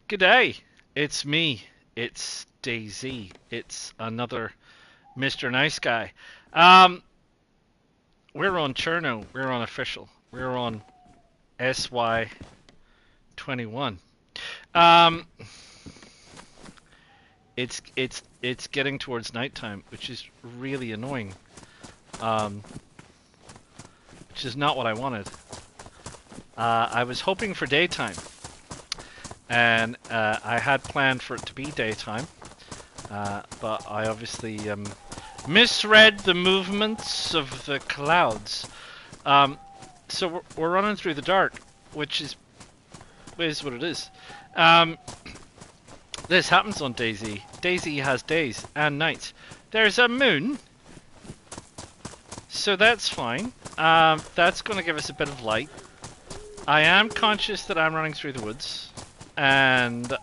G'day, it's me. It's DayZ. It's another Mr. Nice Guy. Um, we're on Cherno. We're on official. We're on SY21. Um, it's getting towards nighttime, which is really annoying. Um, which is not what I wanted. I was hoping for daytime, and I had planned for it to be daytime. But I obviously misread the movements of the clouds. So we're running through the dark, which is what it is. Um, this happens on DayZ. DayZ has days and nights. There's a moon, so that's fine. That's going to give us a bit of light. I am conscious that I'm running through the woods, and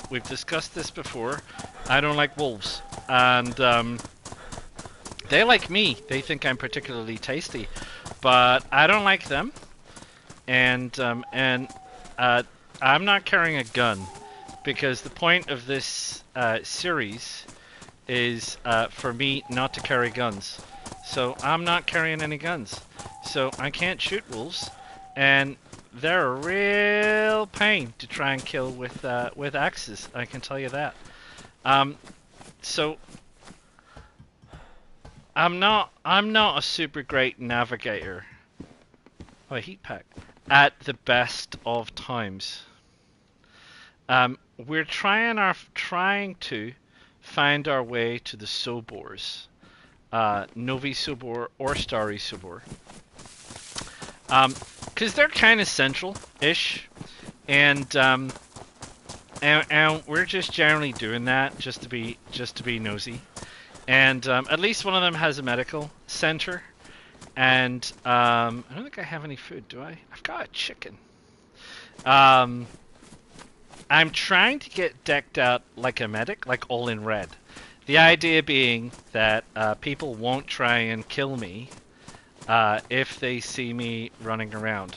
we've discussed this before. I don't like wolves, and they like me. They think I'm particularly tasty, but I don't like them. And I'm not carrying a gun because the point of this series is for me not to carry guns. So I'm not carrying any guns. So I can't shoot wolves, and they're a real pain to try and kill with axes. I can tell you that. So I'm not a super great navigator. Oh, a heat pack. At the best of times. We're trying to find our way to the Sobors. Novi Sobor or Starry Sobor. Because they're kind of central-ish. And we're just generally doing that just to be nosy. And at least one of them has a medical center. And I don't think I have any food, do I? I've got a chicken. I'm trying to get decked out like a medic, like all in red. The idea being that people won't try and kill me if they see me running around.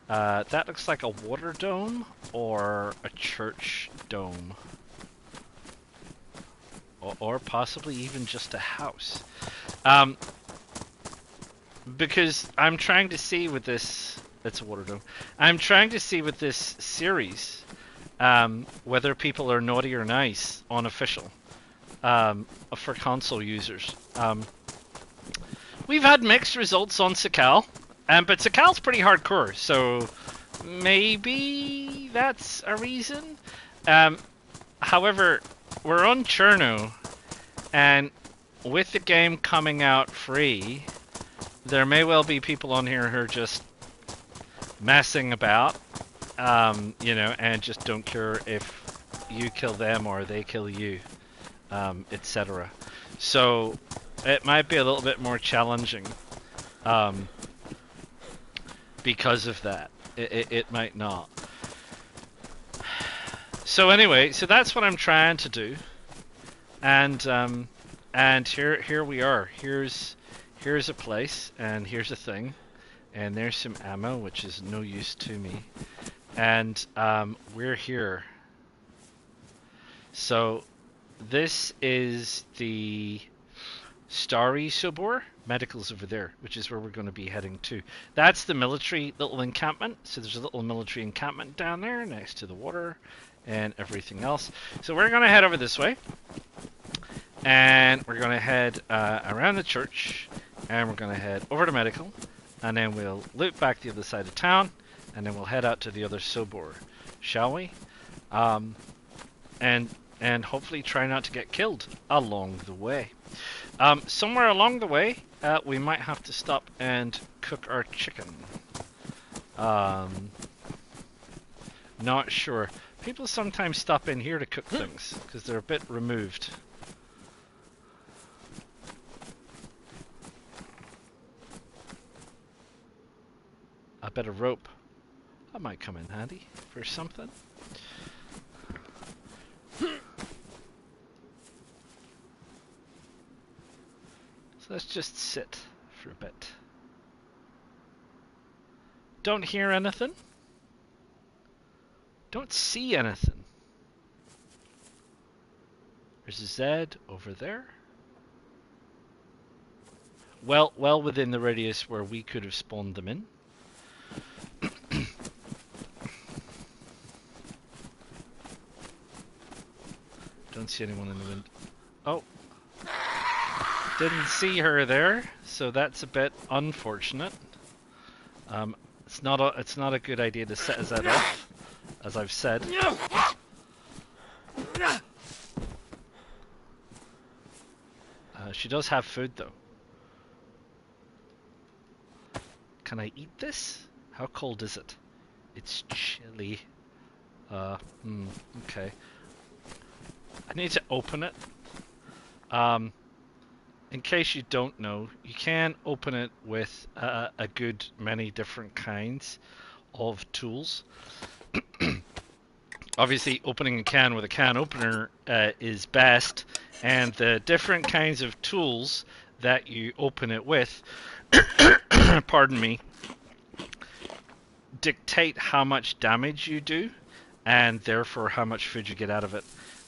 That looks like a water dome or a church dome. Or possibly even just a house. Because I'm trying to see with this... It's a water dome. I'm trying to see with this series whether people are naughty or nice on official for console users. We've had mixed results on Sakal, but Sakal's pretty hardcore, so maybe that's a reason. However, we're on Cherno, and with the game coming out free, there may well be people on here who are just messing about, and just don't care if you kill them or they kill you, etc. So it might be a little bit more challenging because of that. It might not. So anyway, so that's what I'm trying to do, and here we are. Here's a place, and here's a thing, and there's some ammo, which is no use to me, and we're here. So this is the Starry Sobor. Medical's over there, which is where we're going to be heading to. That's the military little encampment. So there's a little military encampment down there next to the water and everything else. So we're going to head over this way, and we're going to head around the church, and we're going to head over to medical, and then we'll loop back the other side of town, and then we'll head out to the other Sobor, shall we? And hopefully try not to get killed along the way. Somewhere along the way, we might have to stop and cook our chicken. Not sure. People sometimes stop in here to cook things, because they're a bit removed. A bit of rope. That might come in handy for something. So let's just sit for a bit. Don't hear anything. Don't see anything. There's a Z over there. Well within the radius where we could have spawned them in. Don't see anyone in the wind. Oh. Didn't see her there, so that's a bit unfortunate. It's not a good idea to set Z off, as I've said. She does have food though. Can I eat this? How cold is it? It's chilly. Okay. I need to open it. In case you don't know, you can open it with a good many different kinds of tools. Obviously, opening a can with a can opener is best, and the different kinds of tools that you open it with, pardon me, dictate how much damage you do, and therefore how much food you get out of it.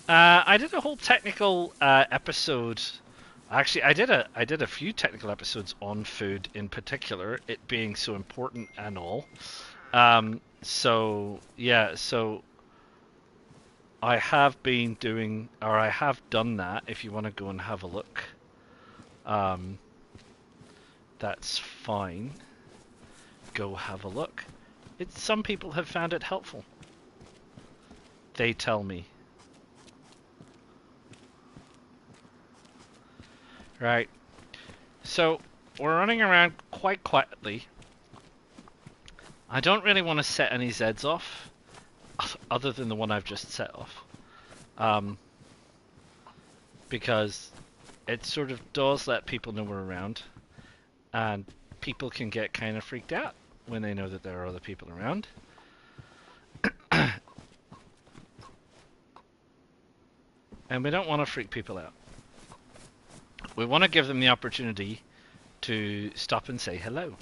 I did a whole technical episode. Actually, I did a few technical episodes on food in particular, it being so important and all. So I have been doing, or I have done that. If you want to go and have a look, that's fine. Go have a look. Some people have found it helpful. They tell me. Right. So we're running around quite quietly. I don't really want to set any Zs off, other than the one I've just set off. Because it sort of does let people know we're around, and people can get kind of freaked out when they know that there are other people around. And we don't want to freak people out. We want to give them the opportunity to stop and say hello.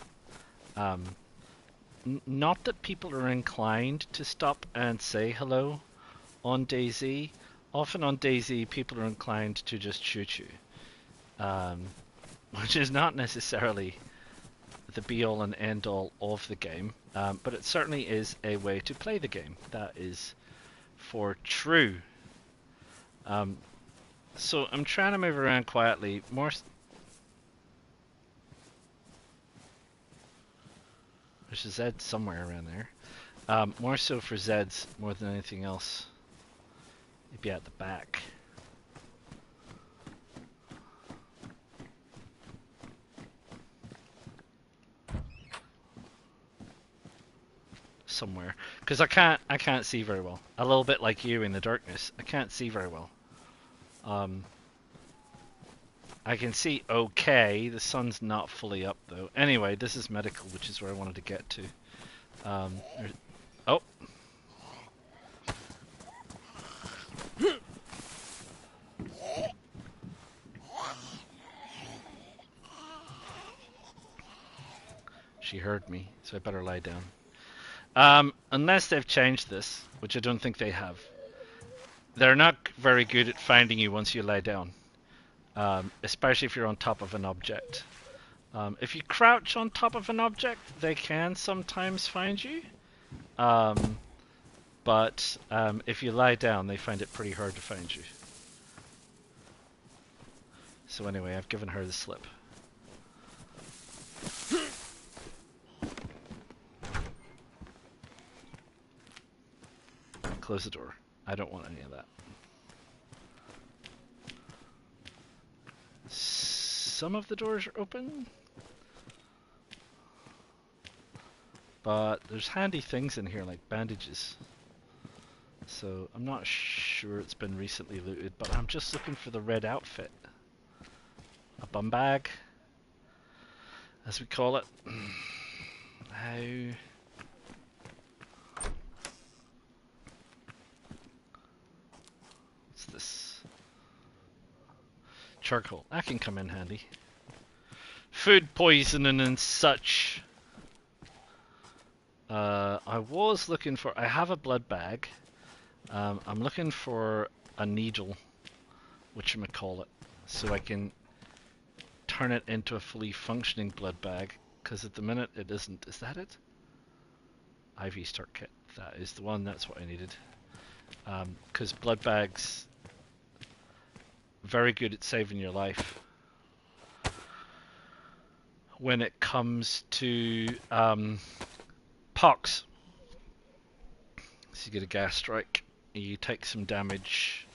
Not that people are inclined to stop and say hello on DayZ. Often on DayZ, people are inclined to just shoot you, which is not necessarily the be-all and end-all of the game, but it certainly is a way to play the game. That is for true. So I'm trying to move around quietly. There's a Z somewhere around there. More so for Zs more than anything else. Maybe at the back. Somewhere, because I can't see very well. A little bit like you in the darkness. I can't see very well. I can see okay. The sun's not fully up though. Anyway, this is medical, which is where I wanted to get to. Oh. She heard me, so I better lie down. Unless they've changed this, which I don't think they have. They're not very good at finding you once you lie down. Especially if you're on top of an object. If you crouch on top of an object, they can sometimes find you. But if you lie down, they find it pretty hard to find you. So anyway, I've given her the slip. Close the door. I don't want any of that. Some of the doors are open, but there's handy things in here like bandages. So I'm not sure it's been recently looted, but I'm just looking for the red outfit. A bum bag, as we call it. How? What's this? Charcoal. That can come in handy. Food poisoning and such. I was looking for... I have a blood bag. I'm looking for a needle, whatchamacallit, so I can turn it into a fully functioning blood bag, because at the minute it isn't. Is that it? IV start kit. That is the one. That's what I needed. Because blood bags, very good at saving your life when it comes to pox. So you get a gas strike, you take some damage,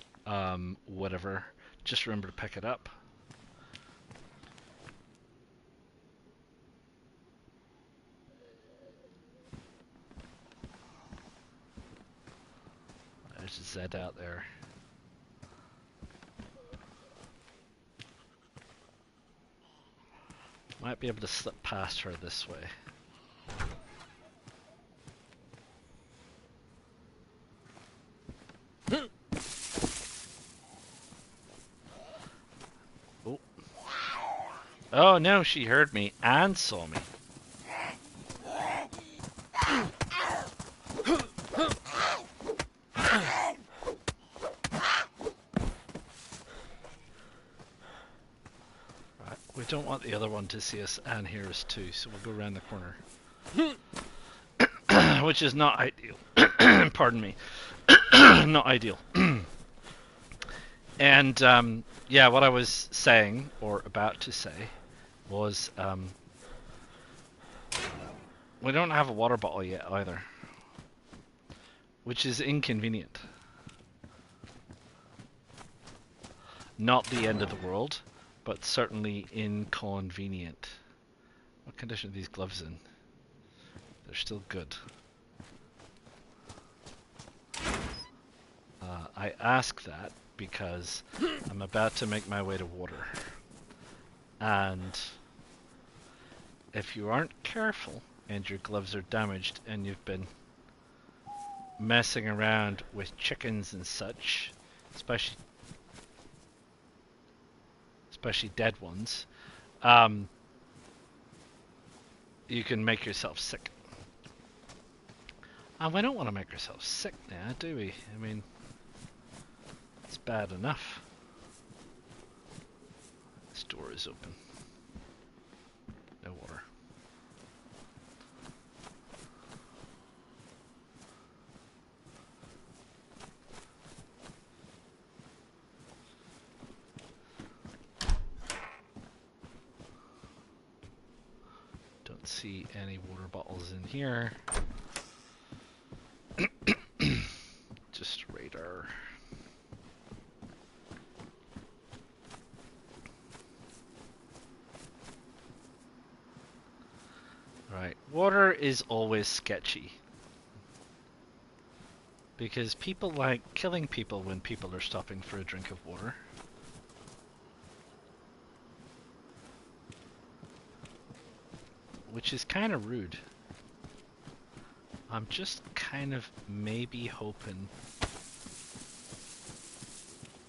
whatever. Just remember to pick it up. There's a Z out there. Might be able to slip past her this way. Oh. Oh no, she heard me and saw me. We don't want the other one to see us and hear us too, so we'll go around the corner. Which is not ideal. Pardon me. Not ideal. And yeah, what I was saying, or about to say, was we don't have a water bottle yet either. Which is inconvenient. Not the end of the world, but certainly inconvenient. What condition are these gloves in? They're still good. I ask that because I'm about to make my way to water. And if you aren't careful and your gloves are damaged and you've been messing around with chickens and such, especially dead ones, you can make yourself sick. And we don't want to make ourselves sick now, do we? I mean, it's bad enough. This door is open. No water. Don't see any water bottles in here. Just radar. Right, water is always sketchy. Because people like killing people when people are stopping for a drink of water. Which is kind of rude. I'm just kind of maybe hoping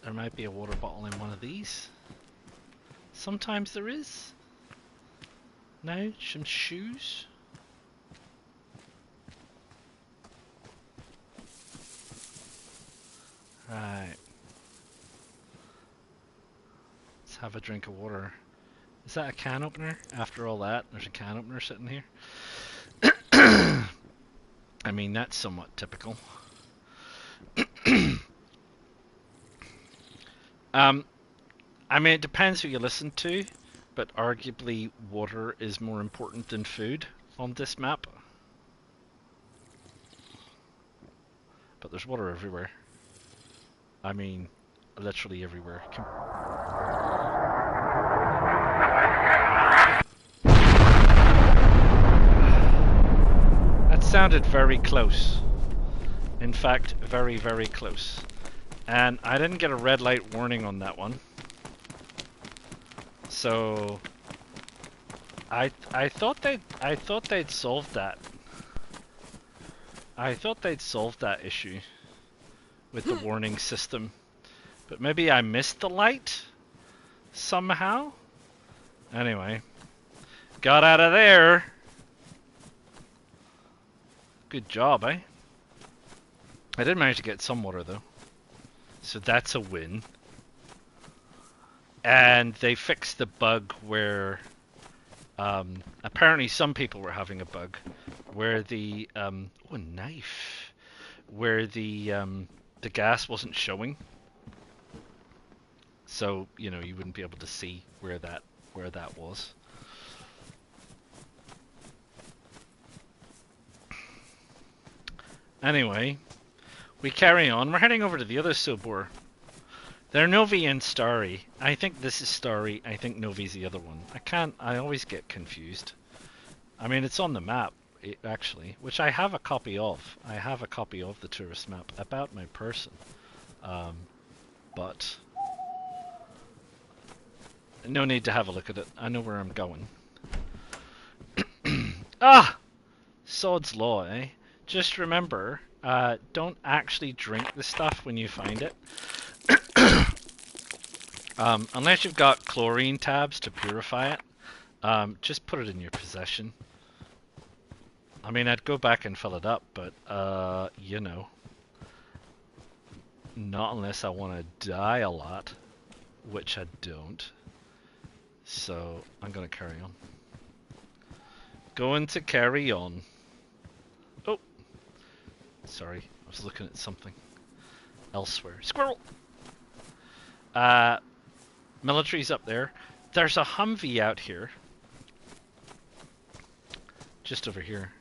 there might be a water bottle in one of these. Sometimes there is. Now, some shoes. Right. Let's have a drink of water. Is that a can opener? After all that, there's a can opener sitting here. I mean, that's somewhat typical. I mean, it depends who you listen to, but arguably water is more important than food on this map. But there's water everywhere. I mean, literally everywhere. That sounded very close. In fact, very, very close. And I didn't get a red light warning on that one. So I thought they'd solved that. I thought they'd solved that issue with the warning system. But maybe I missed the light somehow. Anyway, got out of there. Good job, eh? I did manage to get some water though, so that's a win. And they fixed the bug where apparently some people were having a bug where the oh, a knife, where the gas wasn't showing, so you know you wouldn't be able to see where that was. Anyway, we carry on. We're heading over to the other Sobor. They're Novi and Starry. I think this is Starry. I think Novi's the other one. I always get confused. I mean, it's on the map, actually, which I have a copy of. I have a copy of the tourist map about my person. But no need to have a look at it. I know where I'm going. Ah! Sod's Law, eh? Just remember, don't actually drink the stuff when you find it. Unless you've got chlorine tabs to purify it, just put it in your possession. I mean, I'd go back and fill it up, but, you know. Not unless I want to die a lot, which I don't. So, I'm going to carry on. Going to carry on. Oh! Sorry, I was looking at something elsewhere. Squirrel! Military's up there. There's a Humvee out here. Just over here.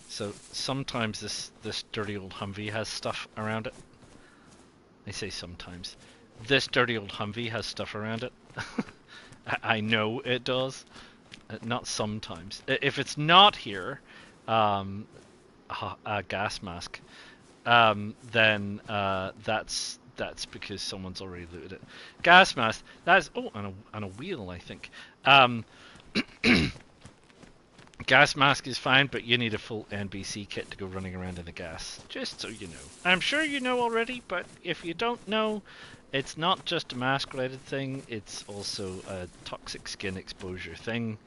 So sometimes this dirty old Humvee has stuff around it. I say sometimes. This dirty old Humvee has stuff around it. I know it does. Not sometimes. If it's not here, a gas mask, then that's because someone's already looted it. Gas mask. That's and a wheel, I think. Gas mask is fine, but you need a full NBC kit to go running around in the gas. Just so you know. I'm sure you know already, but if you don't know, it's not just a mask-related thing. It's also a toxic skin exposure thing,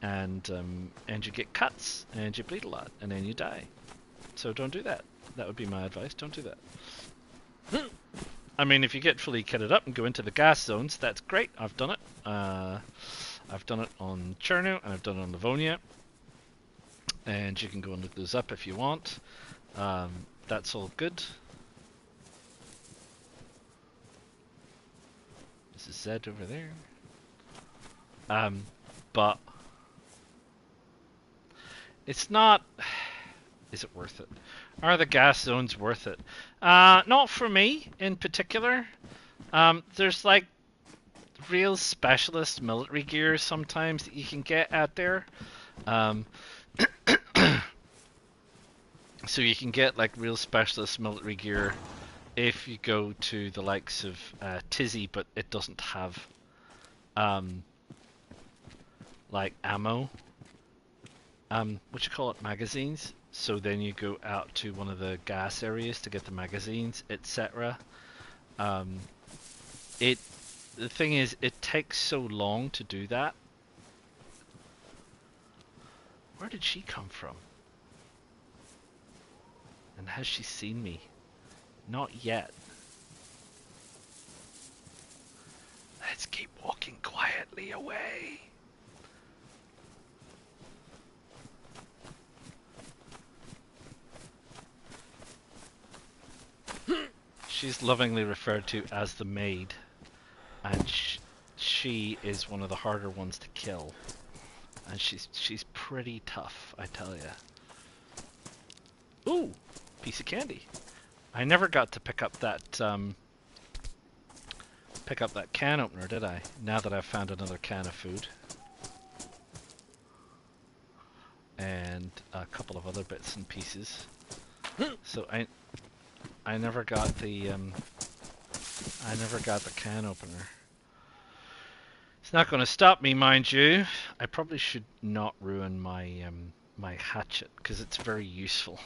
and you get cuts, and you bleed a lot, and then you die. So don't do that. That would be my advice. Don't do that. I mean, if you get fully kitted up and go into the gas zones, that's great. I've done it. I've done it on Cherno, and I've done it on Livonia. And you can go and look those up if you want. That's all good. This is Zed over there. But it's not... Is it worth it? Are the gas zones worth it? Not for me, in particular. There's like real specialist military gear sometimes that you can get out there. So you can get like real specialist military gear if you go to the likes of Tizzy, but it doesn't have like ammo. What you call it, magazines. So then you go out to one of the gas areas to get the magazines, etc. The thing is, it takes so long to do that. Where did she come from? And has she seen me? Not yet. Let's keep walking quietly away. She's lovingly referred to as the maid, and she is one of the harder ones to kill, and she's pretty tough, I tell ya. Ooh, piece of candy. I never got to pick up that can opener, did I? Now that I've found another can of food. And a couple of other bits and pieces. So I never got the can opener. It's not going to stop me, mind you. I probably should not ruin my my hatchet because it's very useful.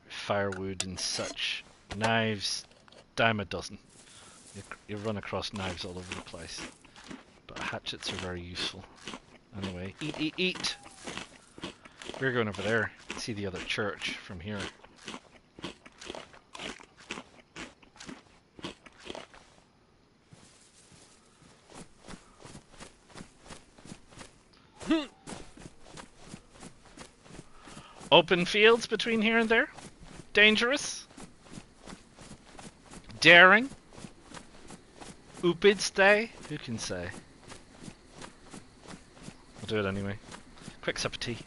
Firewood and such. Knives, dime a dozen. You run across knives all over the place. But hatchets are very useful. Anyway, eat, eat, eat! We're going over there to see the other church from here. Open fields between here and there? Dangerous? Daring? Upid stay? Who can say? I'll do it anyway. Quick sup of tea.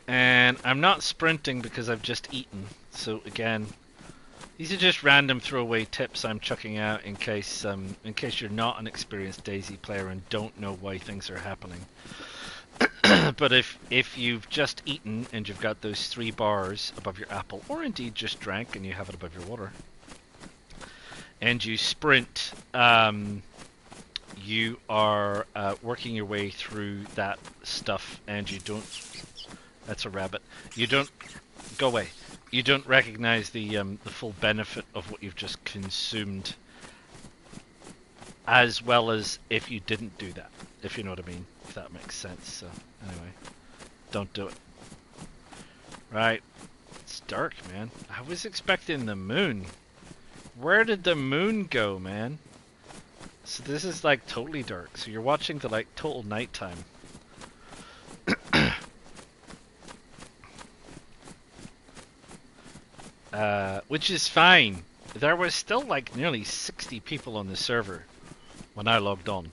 And I'm not sprinting because I've just eaten. So again, these are just random throwaway tips I'm chucking out in case you're not an experienced DayZ player and don't know why things are happening. But if you've just eaten and you've got those 3 bars above your apple, or indeed just drank and you have it above your water, and you sprint, you are working your way through that stuff, and you don't. That's a rabbit. You don't go away. You don't recognize the full benefit of what you've just consumed, as well as if you didn't do that. If you know what I mean, if that makes sense. So anyway, don't do it. Right, it's dark, man. I was expecting the moon. Where did the moon go, man? So this is like totally dark. So you're watching the like total nighttime. Which is fine. There was still like nearly 60 people on the server when I logged on.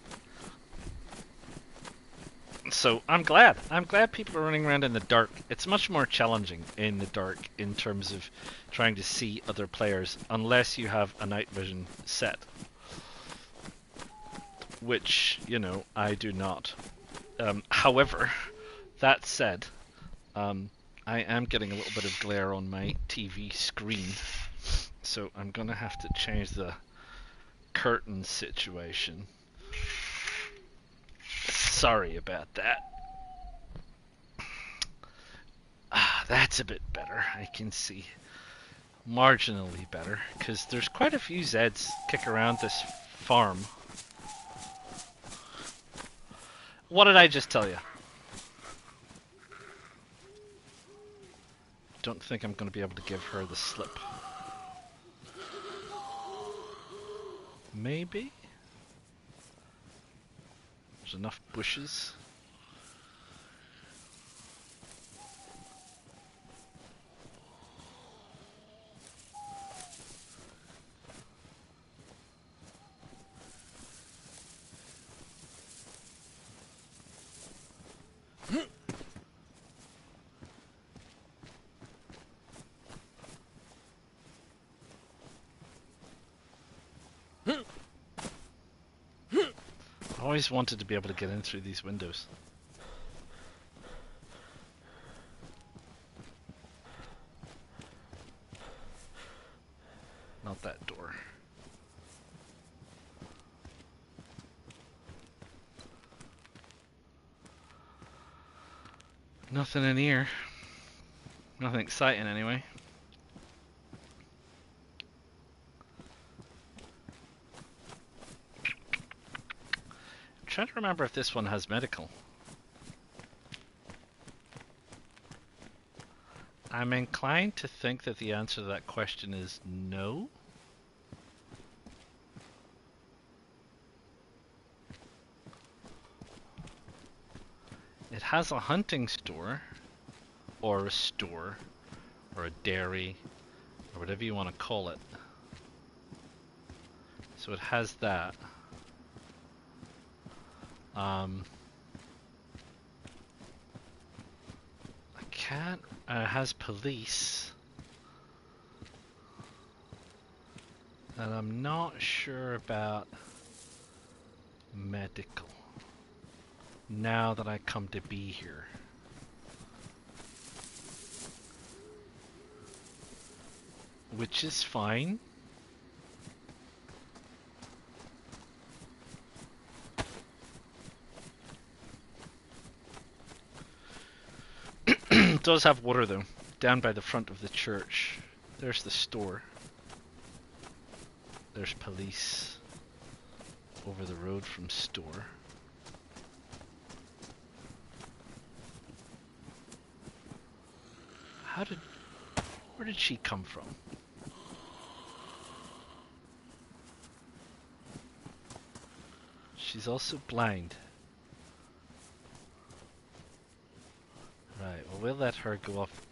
So I'm glad. I'm glad people are running around in the dark. It's much more challenging in the dark in terms of trying to see other players, unless you have a night vision set. Which, you know, I do not. However, that said, I am getting a little bit of glare on my TV screen, so I'm gonna have to change the curtain situation. Sorry about that. That's a bit better. I can see marginally better, because there's quite a few Zeds kick around this farm. What did I just tell you? Don't think I'm going to be able to give her the slip. Maybe? There's enough bushes. I always wanted to be able to get in through these windows. Not that door. Nothing in here. Nothing exciting anyway. I'm trying to remember if this one has medical. I'm inclined to think that the answer to that question is no. It has a hunting store, or a dairy, or whatever you want to call it. So it has that. I can't. It has police, and I'm not sure about medical. Now that I come to be here, which is fine. It does have water though. down by the front of the church. There's the store. There's police over the road from store. Where did she come from? She's also blind. Right, well, we'll let her go off,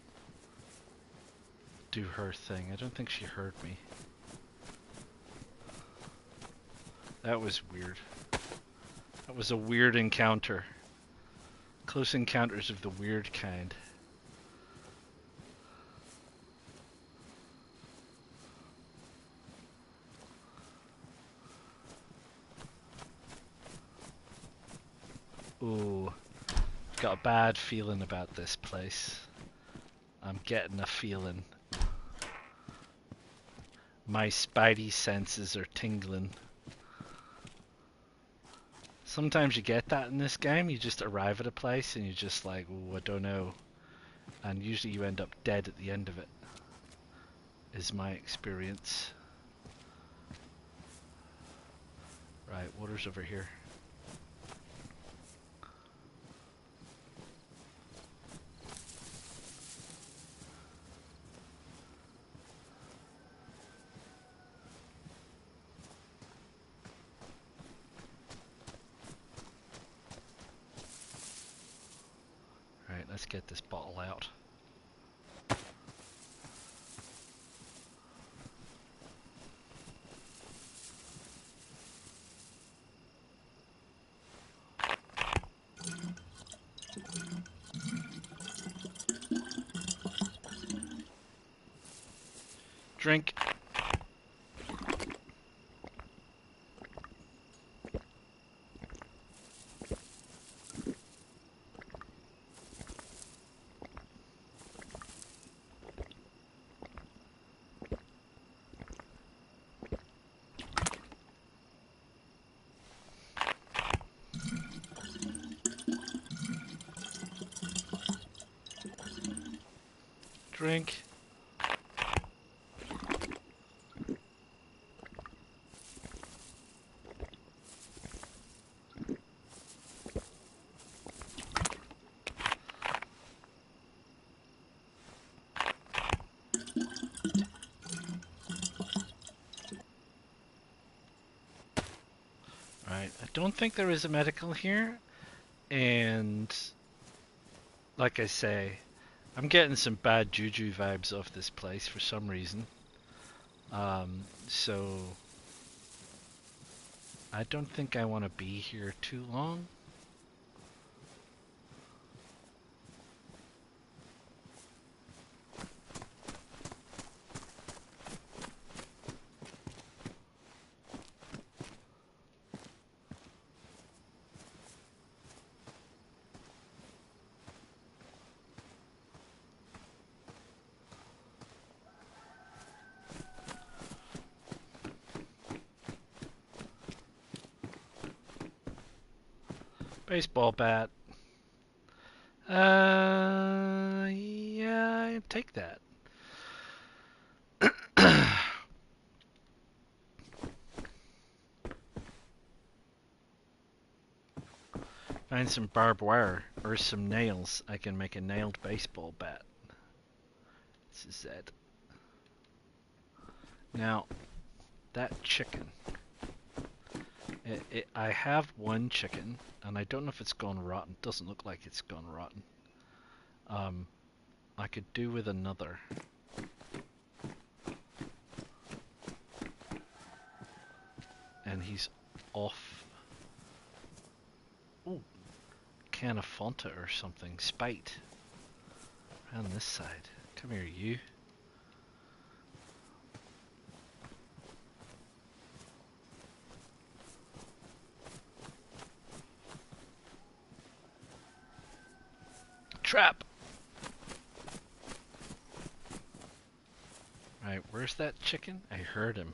do her thing. I don't think she heard me. That was weird. That was a weird encounter. Close encounters of the weird kind. Ooh, got a bad feeling about this place. I'm getting a feeling. My spidey senses are tingling. Sometimes you get that in this game. You just arrive at a place and you're just like, ooh, I don't know. And usually you end up dead at the end of it, is my experience. Right, water's over here. Right, let's get this bottle out. Drink. Drink. Right, I don't think there is a medical here, and like I say, I'm getting some bad juju vibes off this place for some reason. So I don't think I want to be here too long. Baseball bat. Yeah, I take that. Find some barbed wire or some nails. I can make a nailed baseball bat. This is it. Now, that chicken. I have one chicken, and I don't know if it's gone rotten. It doesn't look like it's gone rotten. I could do with another. And he's off. Ooh, can of Fanta or something. Spite. Around this side. Come here, you. Trap! Right, where's that chicken? I heard him.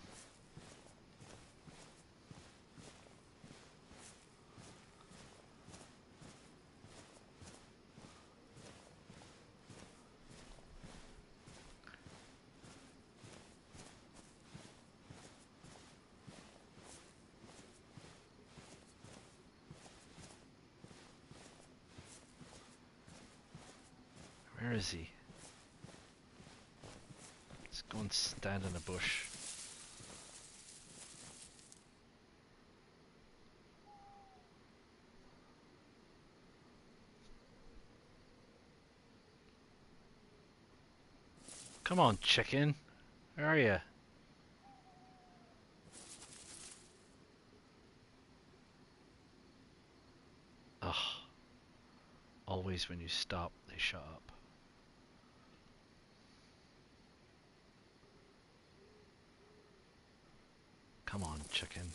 Where is he? Let's go and stand in a bush. Come on, chicken. Where are you? Ugh. Always when you stop, they shut up. Come on, chicken.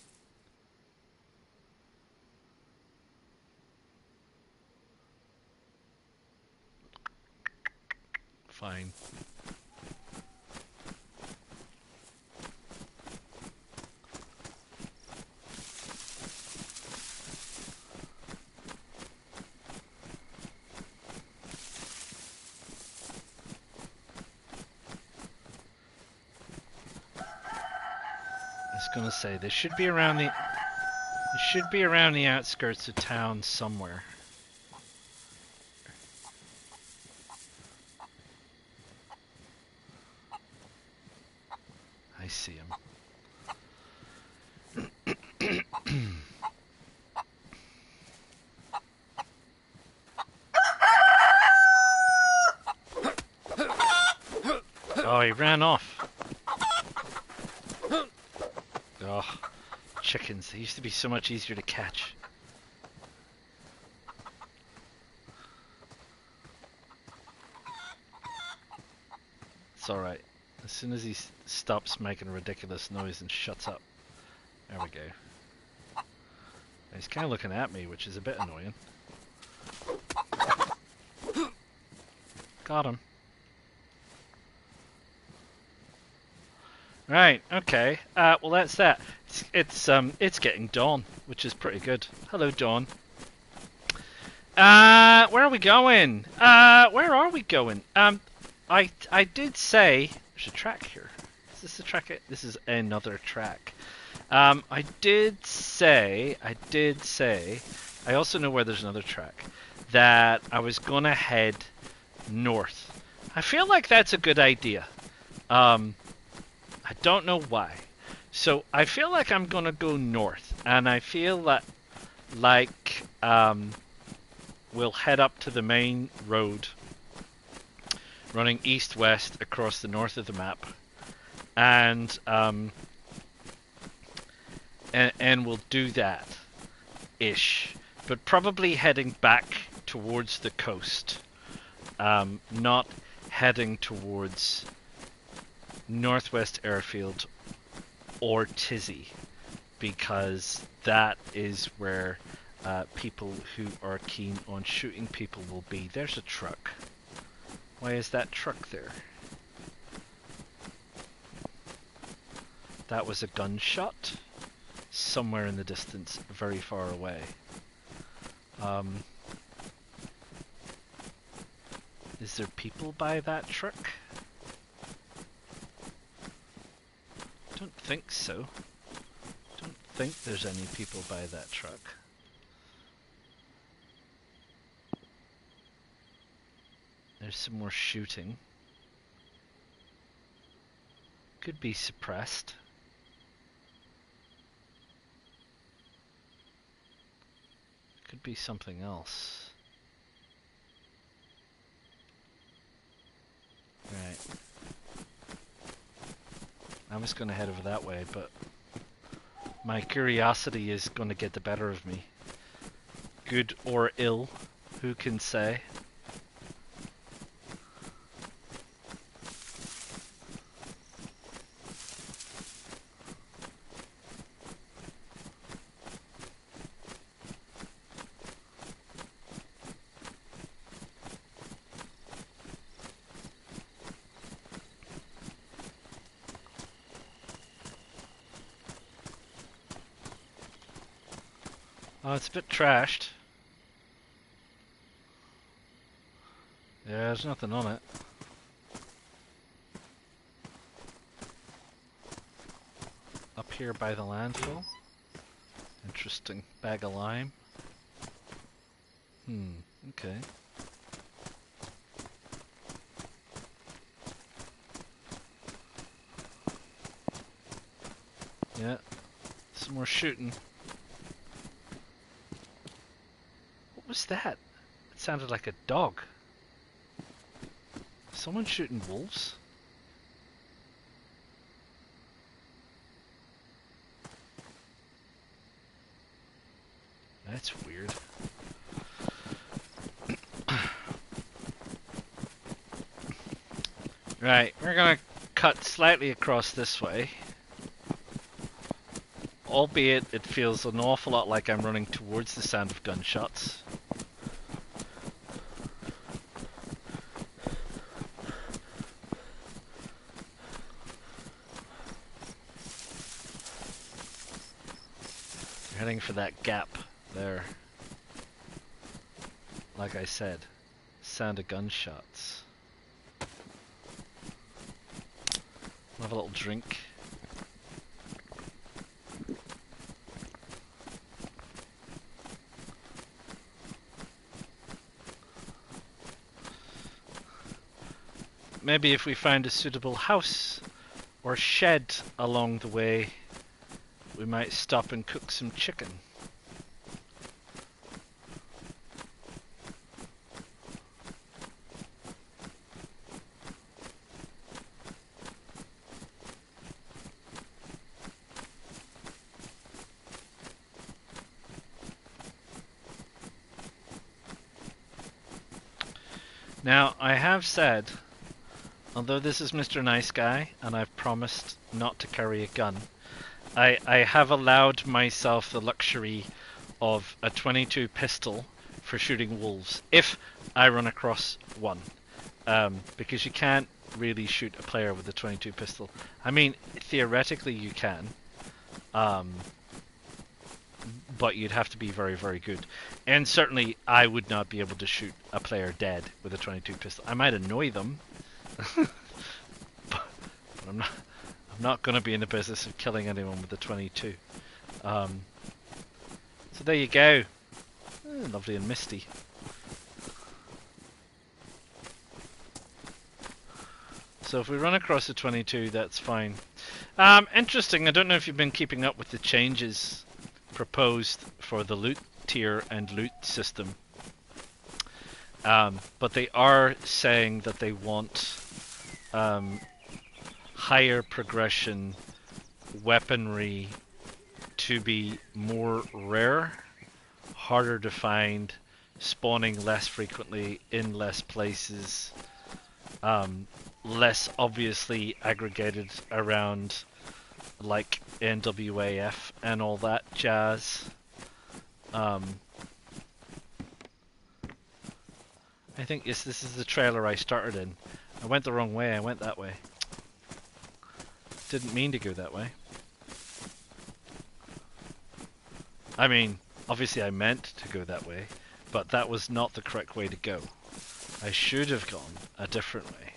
Fine. I was gonna say they should be around the outskirts of town somewhere. I see him. Oh, he ran off. Oh, chickens. They used to be so much easier to catch. It's alright. As soon as he stops making a ridiculous noise and shuts up. There we go. He's kind of looking at me, which is a bit annoying. Got him. Right, okay. Well, that's that. It's getting dawn, which is pretty good. Hello, Dawn. Where are we going? Where are we going? I did say there's a track here. Is this the track? This is another track. I did say. I also know where there's another track. That I was gonna head north. I feel like that's a good idea. I don't know why. So I feel like I'm gonna go north, and I feel that like we'll head up to the main road, running east-west across the north of the map, and we'll do that ish, but probably heading back towards the coast, not heading towards Northwest Airfield or Tizzy, because that is where people who are keen on shooting people will be. There's a truck. Why is that truck there? That was a gunshot somewhere in the distance, very far away. Is there people by that truck? Don't think so. Don't think there's any people by that truck. There's some more shooting. Could be suppressed. Could be something else. Right. I was going to head over that way, but my curiosity is going to get the better of me. Good or ill, who can say? Oh, it's a bit trashed. Yeah, there's nothing on it. Up here by the landfill. Interesting. Bag of lime. Okay. Yeah, some more shooting. What was that? It sounded like a dog. Someone shooting wolves? That's weird. Right, we're gonna cut slightly across this way. Albeit it feels an awful lot like I'm running towards the sound of gunshots. We're heading for that gap there. Like I said, sound of gunshots. I'll have a little drink. Maybe if we find a suitable house or shed along the way, we might stop and cook some chicken. Now, I have said, although this is Mr. Nice Guy, and I've promised not to carry a gun, I have allowed myself the luxury of a 22 pistol for shooting wolves, if I run across one. Because you can't really shoot a player with a 22 pistol. I mean, theoretically you can, but you'd have to be very, very good. And certainly I would not be able to shoot a player dead with a 22 pistol. I might annoy them, but I'm not going to be in the business of killing anyone with a 22. So there you go. Lovely and misty. So if we run across a 22, that's fine. Interesting, I don't know if you've been keeping up with the changes proposed for the loot tier and loot system. But they are saying that they want higher progression weaponry to be more rare, harder to find, spawning less frequently in less places, less obviously aggregated around like NWAF and all that jazz. I think this is the trailer I started in. I went the wrong way, I went that way. Didn't mean to go that way. I mean, obviously I meant to go that way, but that was not the correct way to go. I should have gone a different way.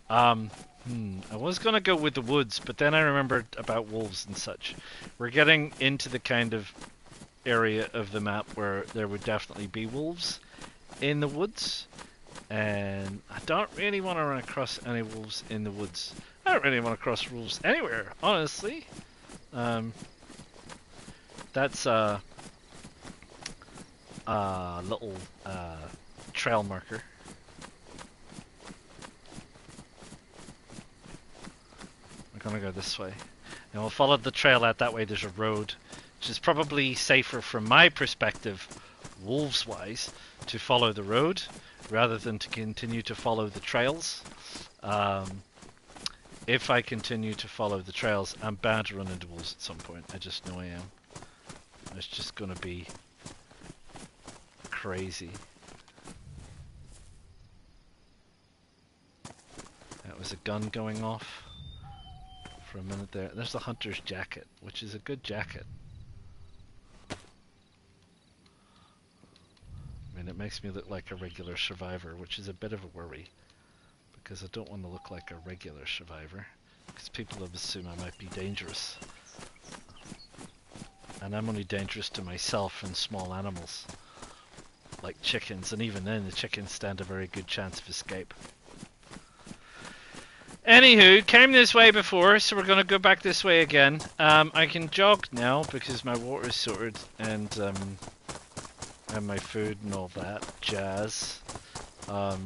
I was gonna go with the woods, but then I remembered about wolves and such. We're getting into the kind of area of the map where there would definitely be wolves in the woods, and I don't really want to run across any wolves in the woods. I don't really want to cross wolves anywhere, honestly. That's a little trail marker. We're gonna go this way, and we'll follow the trail out that way. There's a road, which is probably safer from my perspective, wolves-wise, to follow the road rather than to continue to follow the trails. If I continue to follow the trails, I'm bound to run into wolves at some point. I just know I am. It's just gonna be crazy. That was a gun going off for a minute there. There's the hunter's jacket, which is a good jacket. I mean, it makes me look like a regular survivor, which is a bit of a worry, because I don't want to look like a regular survivor, because people will assume I might be dangerous. And I'm only dangerous to myself and small animals, like chickens, and even then the chickens stand a very good chance of escape. Anywho, came this way before, so we're gonna go back this way again. I can jog now because my water is sorted and my food and all that jazz. So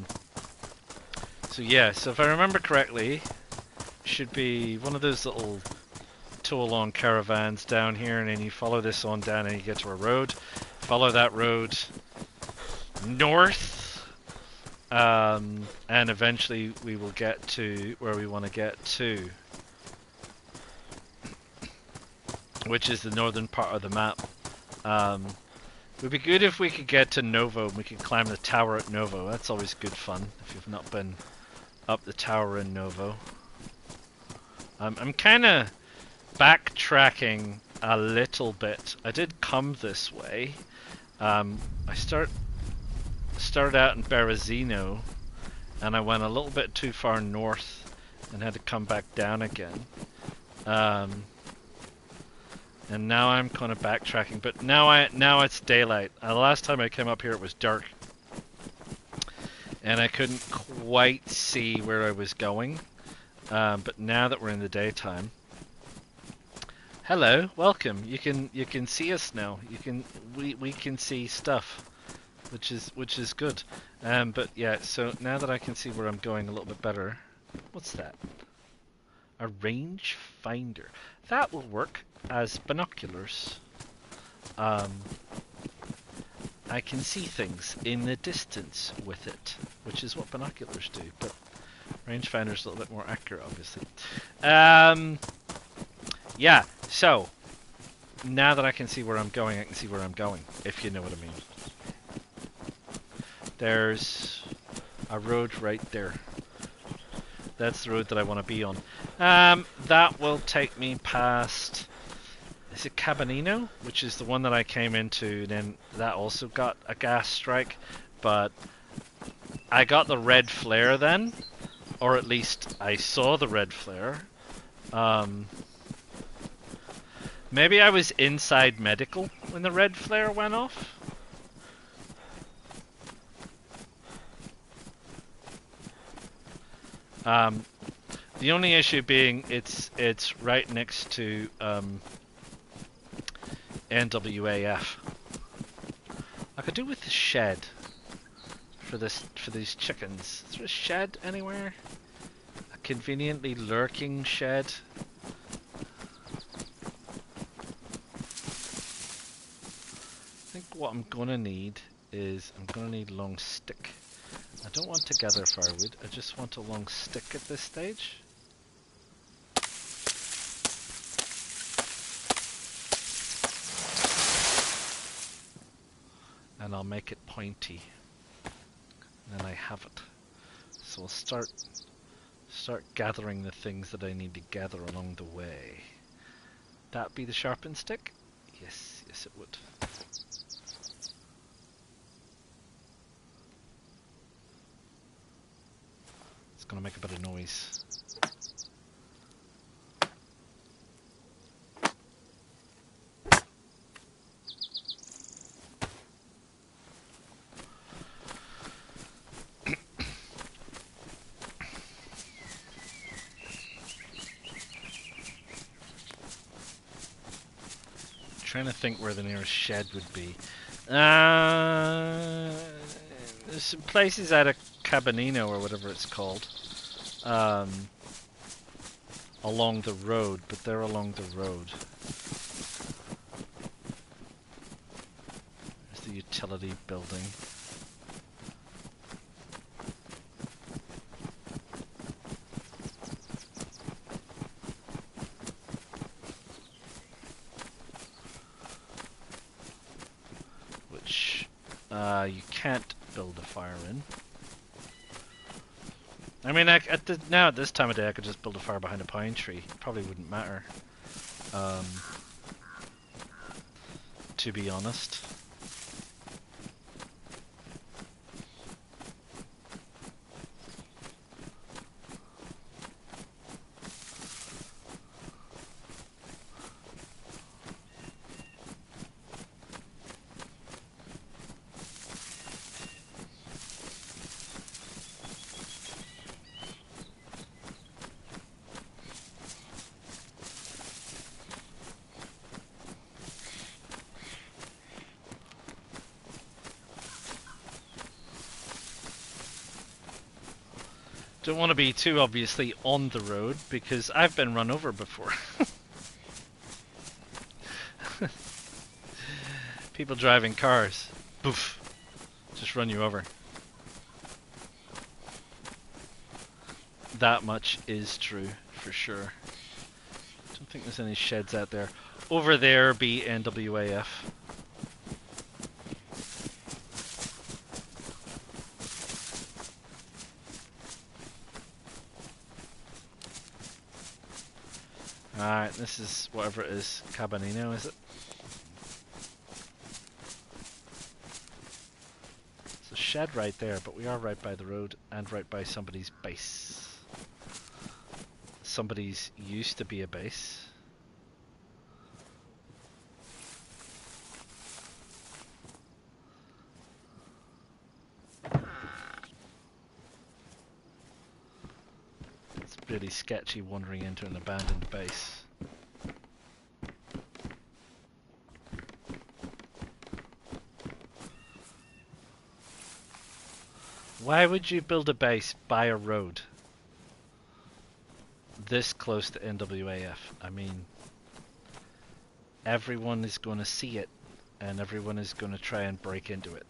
yeah, so if I remember correctly, should be one of those little tow-along caravans down here, and then you follow this on down and you get to a road. Follow that road north, and eventually we will get to where we want to get to, which is the northern part of the map. It would be good if we could get to Novo and we could climb the tower at Novo. That's always good fun if you've not been up the tower in Novo. I'm kind of backtracking a little bit. I did come this way. I started out in Berezino, and I went a little bit too far north and had to come back down again. And now I'm kind of backtracking, but now it's daylight. The last time I came up here it was dark, and I couldn't quite see where I was going. But now that we're in the daytime, hello, welcome. You can see us now. We can see stuff, which is good. But yeah, so now that I can see where I'm going a little bit better, what's that? A range finder. That will work as binoculars. I can see things in the distance with it, which is what binoculars do, but rangefinder's a little bit more accurate, obviously. Yeah, so now that I can see where I'm going, I can see where I'm going, if you know what I mean. There's a road right there. That's the road that I want to be on. That will take me past... Is it Cabanino? Which is the one that I came into, then that also got a gas strike. But I got the red flare then. Or at least I saw the red flare. Maybe I was inside medical when the red flare went off. The only issue being it's right next to NWAF. I could do with the shed for these chickens. Is there a shed anywhere? A conveniently lurking shed. I think what I'm gonna need is I'm gonna need long stick. I don't want to gather firewood, I just want a long stick at this stage. And I'll make it pointy. And then I have it. So I'll start gathering the things that I need to gather along the way. That be the sharpened stick? Yes, yes it would. Gonna make a bit of noise. Trying to think where the nearest shed would be. There's some places out of Cabanino or whatever it's called. Along the road, but they're along the road. There's the utility building. Which you can't build a fire in. I mean, now at this time of day, I could just build a fire behind a pine tree. It probably wouldn't matter, to be honest. Don't want to be too obviously on the road because I've been run over before. People driving cars, poof, just run you over. That much is true, for sure. Don't think there's any sheds out there. Over there be NWAF. Alright, this is whatever it is. Cabanino, is it? There's a shed right there, but we are right by the road and right by somebody's base. Somebody's used to be a base. It's really sketchy wandering into an abandoned base. Why would you build a base by a road this close to NWAF? I mean, everyone is going to see it and everyone is going to try and break into it.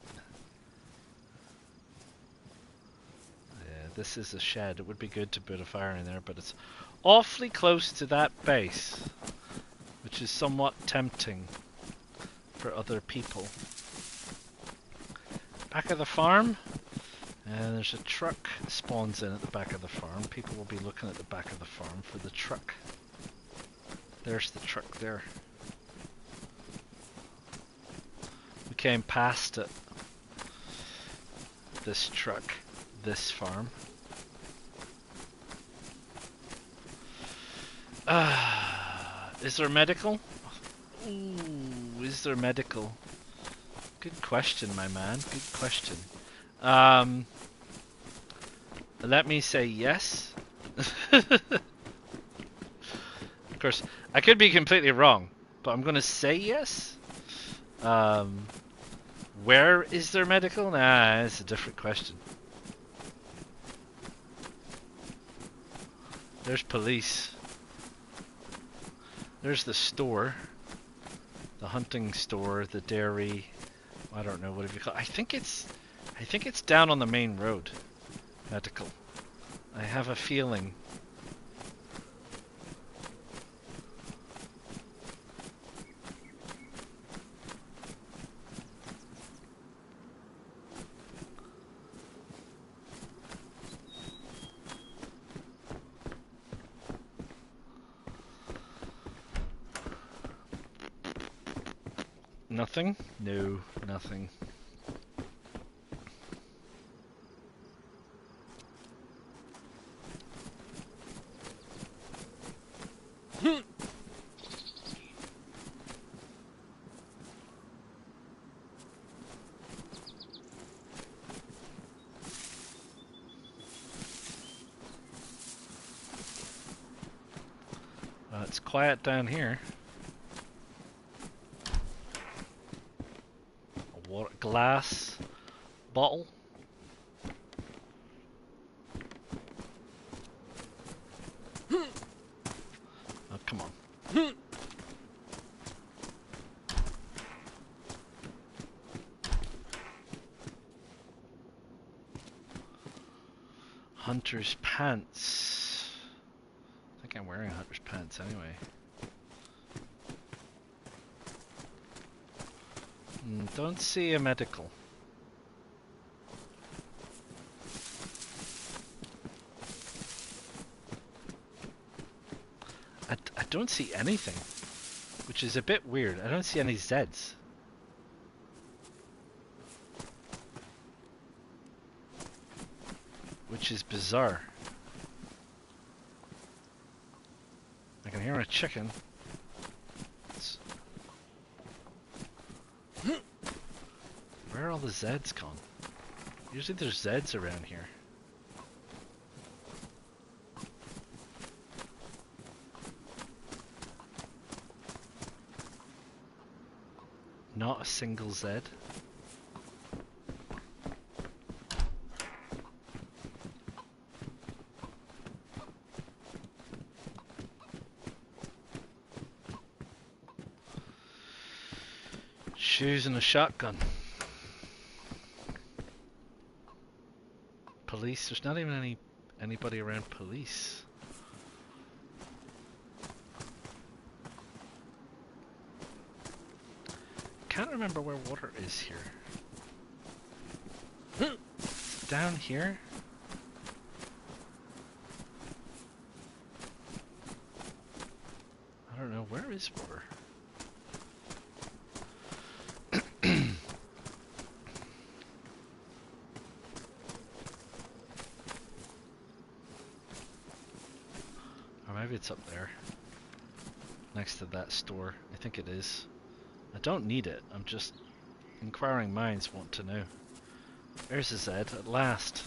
Yeah, this is a shed. It would be good to put a fire in there, but it's awfully close to that base, which is somewhat tempting for other people. Back of the farm. And there's a truck spawns in at the back of the farm. People will be looking at the back of the farm for the truck. There's the truck there. We came past it. This truck. This farm. Is there medical? Ooh, is there medical? Good question, my man. Good question. Let me say yes. Of course, I could be completely wrong, but I'm going to say yes. Where is there medical? Nah, it's a different question. There's police. There's the store. The hunting store, the dairy. I don't know, what have you called it? I think it's down on the main road. Medical. I have a feeling. Nothing? No, nothing. It's quiet down here. A water glass bottle. Oh, come on. Hunter's pants. I think I'm wearing hunter's pants anyway. Don't see a medical. I don't see anything, which is a bit weird. I don't see any Zeds. Which is bizarre. I can hear a chicken. Where are all the Zeds gone? Usually there's Zeds around here. Not a single Zed. Shoes and a shotgun. Police? There's not even anybody around police. Can't remember where water is here. Down here? I don't know, where is water? Or maybe it's up there. Next to that store. I think it is. I don't need it, I'm just... Inquiring minds want to know. There's a Z, at last.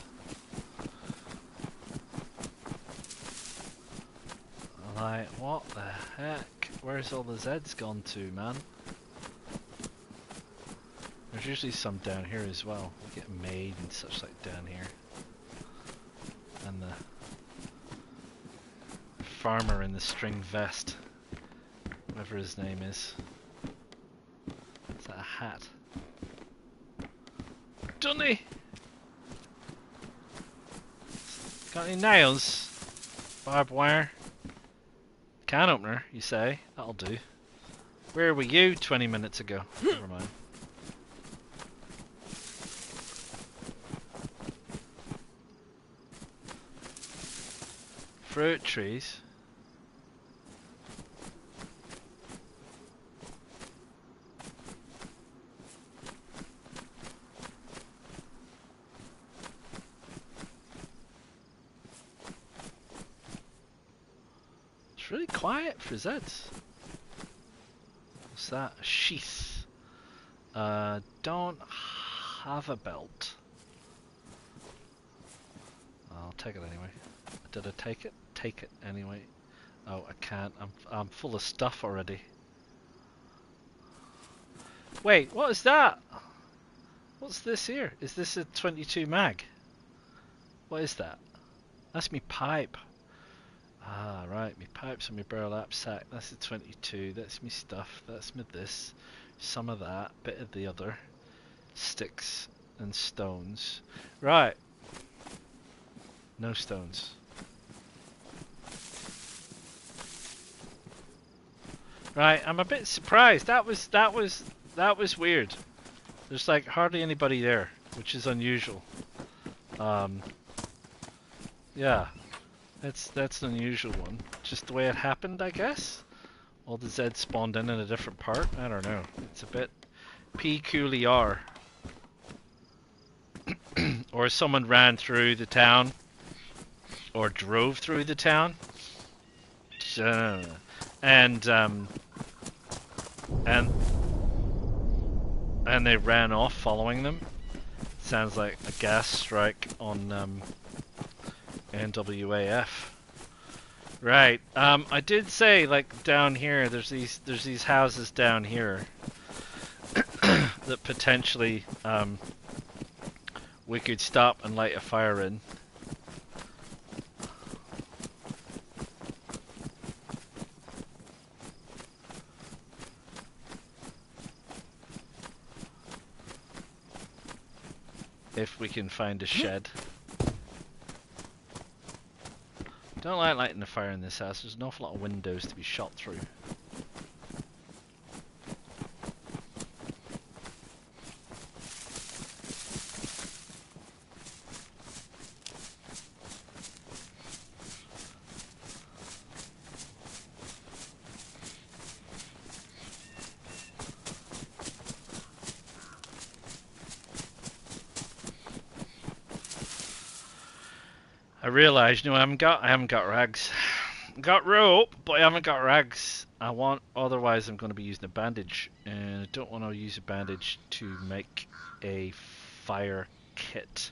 Like, what the heck? Where's all the Zs gone to, man? There's usually some down here as well. We get made and such like down here. And the farmer in the string vest. Whatever his name is. Is that a hat? Dunny! Got any nails? Barbed wire? Can opener, you say? That'll do. Where were you 20 minutes ago? Never mind. Fruit trees. It's really quiet for Zeds. What's that? A sheath. Don't have a belt. I'll take it anyway. Did I take it? Take it anyway. Oh, I can't. I'm full of stuff already. Wait, what is that? What's this here? Is this a 22 mag? What is that? That's me pipe. Ah, right. Me pipes and me barrel sack. That's a 22. That's me stuff. That's me this. Some of that. Bit of the other. Sticks and stones. Right. No stones. Right, I'm a bit surprised. That was weird. There's like hardly anybody there, which is unusual. Yeah, that's an unusual one. Just the way it happened, I guess. All the Zeds spawned in a different part. I don't know. It's a bit peculiar. Or someone ran through the town, or drove through the town. And they ran off following them. Sounds like a gas strike on NWAF. Right. I did say like down here there's these houses down here that potentially we could stop and light a fire in. If we can find a shed. Don't like lighting a fire in this house. There's an awful lot of windows to be shot through. I realised, I haven't got rags. Got rope, but I haven't got rags. Otherwise I'm going to be using a bandage, and I don't want to use a bandage to make a fire kit.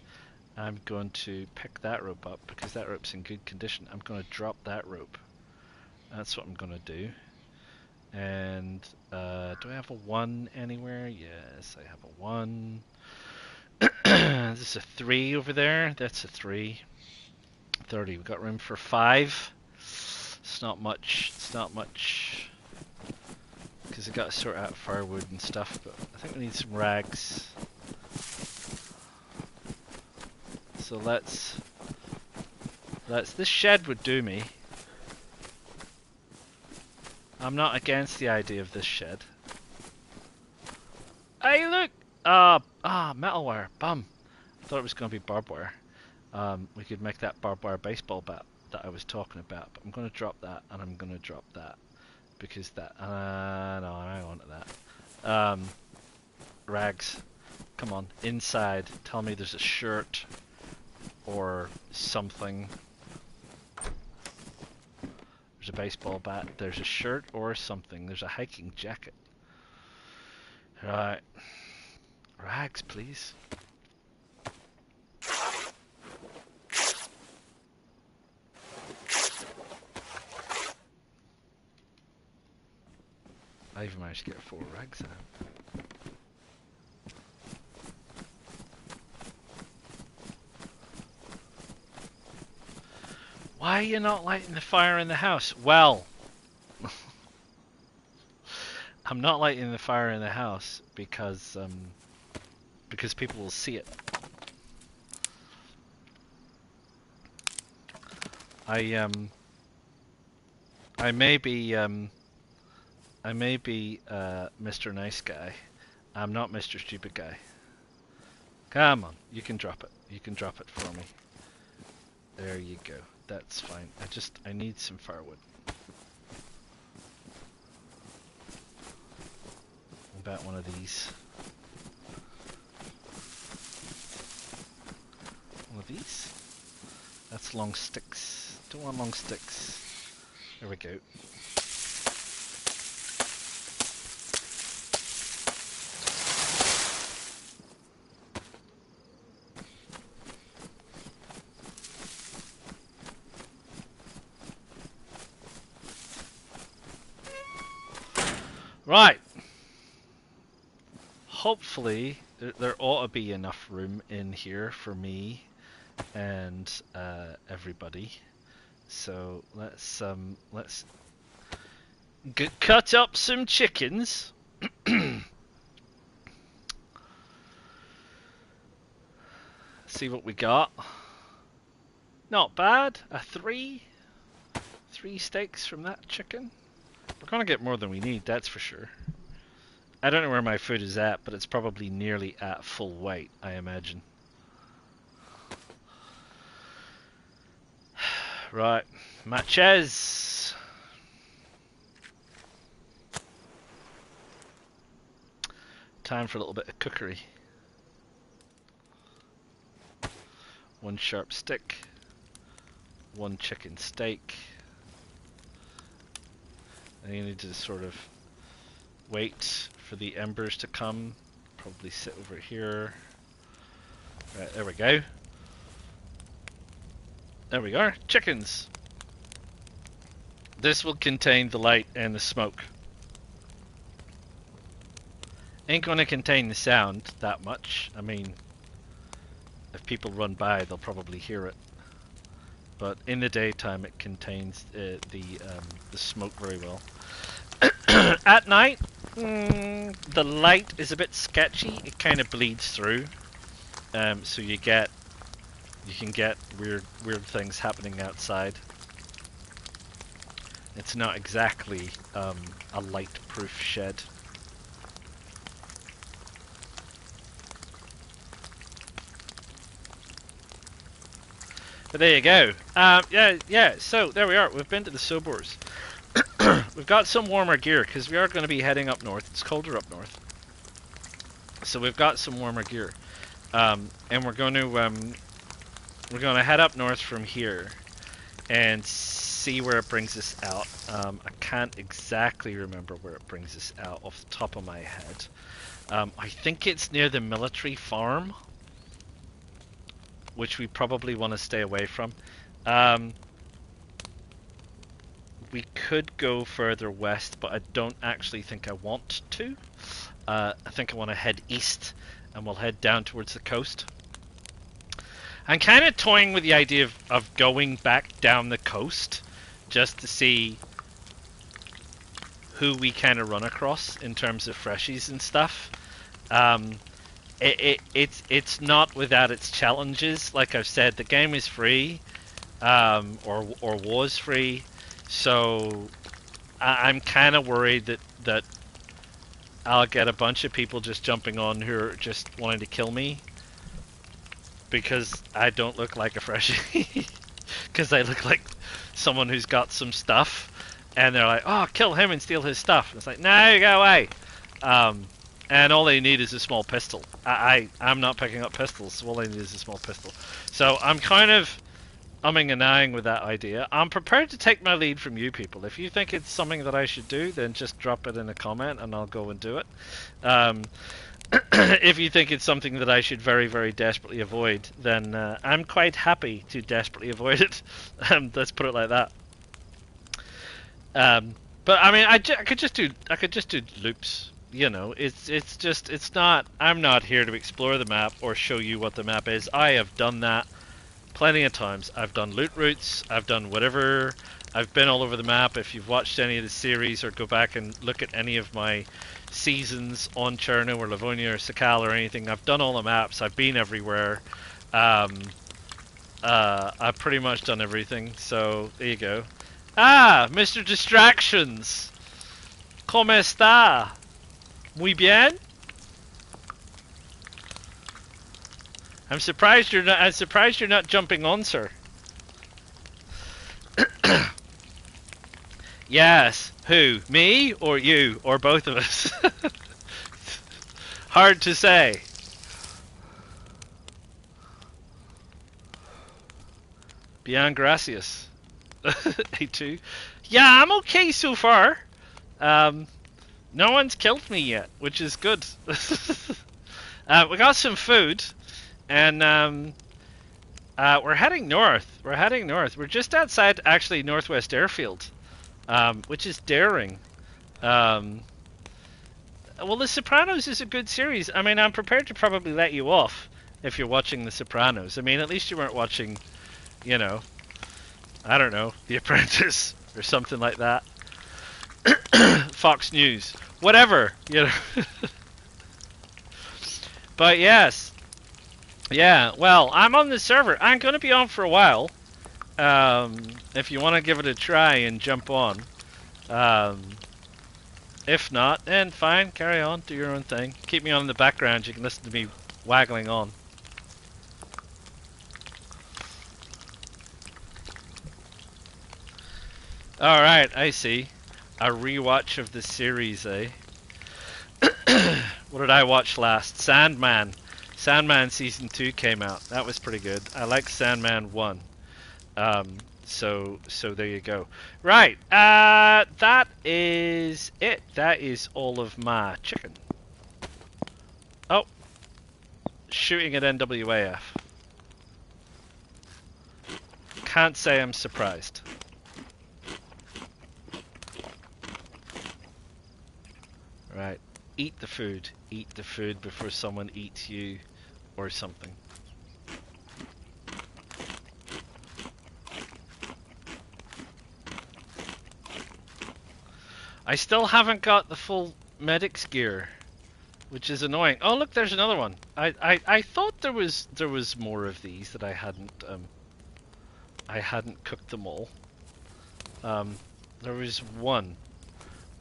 I'm going to pick that rope up because that rope's in good condition. I'm going to drop that rope. That's what I'm going to do. And do I have a 1 anywhere? Yes, I have a 1. This is a 3 over there. That's a 3. 30. We've got room for 5. It's not much. It's not much. because I got to sort out firewood and stuff, but I think we need some rags. So let's this shed would do me. I'm not against the idea of this shed. Hey, look! Metal wire. Bum. I thought it was going to be barbed wire. We could make that barbed wire baseball bat that I was talking about, but I'm going to drop that, and I'm going to drop that. Because that... no, I don't want that. Rags. Come on. Inside. Tell me there's a shirt. Or something. There's a baseball bat. There's a shirt or something. There's a hiking jacket. Right. Rags, please. I even managed to get 4 rags out. Why are you not lighting the fire in the house? Well, I'm not lighting the fire in the house because people will see it. I may be Mr. Nice Guy. I'm not Mr. Stupid Guy. Come on, you can drop it. You can drop it for me. There you go. That's fine. I need some firewood. About one of these. One of these? That's long sticks. Don't want long sticks. There we go. Right. Hopefully, there ought to be enough room in here for me and everybody. So let's cut up some chickens. See what we got. Not bad. A 3 steaks from that chicken. We're gonna get more than we need, that's for sure. I don't know where my food is at, but it's probably nearly at full weight, I imagine. Right, matches. Time for a little bit of cookery. 1 sharp stick, 1 chicken steak. And you need to sort of wait for the embers to come. Probably sit over here. Right, there we go. There we are. Chickens! This will contain the light and the smoke. Ain't gonna contain the sound that much. I mean, if people run by, they'll probably hear it. But in the daytime, it contains the smoke very well. At night, the light is a bit sketchy. It kind of bleeds through, so you can get weird things happening outside. It's not exactly a light-proof shed. But there you go. Yeah. So there we are. We've been to the Sobors. We've got some warmer gear because we are going to be heading up north. It's colder up north, so we've got some warmer gear, and we're going to head up north from here and see where it brings us out. I can't exactly remember where it brings us out off the top of my head. I think it's near the military farm, which we probably want to stay away from. We could go further west, but I don't actually think I want to. I think I want to head east, and we'll head down towards the coast. I'm kind of toying with the idea of going back down the coast, just to see who we kind of run across in terms of freshies and stuff. It's not without its challenges. Like I've said, the game is free, or was free, so I'm kind of worried that I'll get a bunch of people just jumping on who are just wanting to kill me because I don't look like a freshie, because I look like someone who's got some stuff, and they're like, "Oh, kill him and steal his stuff." And it's like, "No, go away." And all they need is a small pistol. I'm not picking up pistols, so all they need is a small pistol. So I'm kind of umming and ahhing with that idea. I'm prepared to take my lead from you people. If you think it's something that I should do, then just drop it in a comment and I'll go and do it. If you think it's something that I should very, very desperately avoid, then I'm quite happy to desperately avoid it. Let's put it like that. But I mean, I could just do loops. You know, it's not. I'm not here to explore the map or show you what the map is. I have done that plenty of times. I've done loot routes. I've done whatever. I've been all over the map. If you've watched any of the series or go back and look at any of my seasons on Cherno or Livonia or Sakal or anything, I've done all the maps. I've been everywhere. I've pretty much done everything. So there you go. Ah, Mr. Distractions. ¿Cómo está? Muy bien. I'm surprised you're not jumping on, sir. Yes. Who? Me or you or both of us? Hard to say. Bien gracias. A2. Yeah, I'm okay so far. No one's killed me yet, which is good. We got some food, and we're heading north. We're just outside, actually, Northwest Airfield, which is daring. Well, The Sopranos is a good series. I mean, I'm prepared to probably let you off if you're watching The Sopranos. I mean, at least you weren't watching, you know, I don't know, The Apprentice or something like that. Fox News, whatever, you know. But yes, yeah. Well, I'm on the server. I'm going to be on for a while. If you want to give it a try and jump on. If not, then fine. Carry on. Do your own thing. Keep me on in the background. You can listen to me waggling on. All right, I see. A rewatch of the series, eh? What did I watch last? Sandman. Sandman Season 2 came out. That was pretty good. I like Sandman 1. So there you go. Right, that is it. That is all of my chicken. Oh. Shooting at NWAF. Can't say I'm surprised. Right, eat the food. Eat the food before someone eats you or something. I still haven't got the full medic's gear, which is annoying. Oh look, there's another one. I thought there was more of these that I hadn't cooked them all. There was one.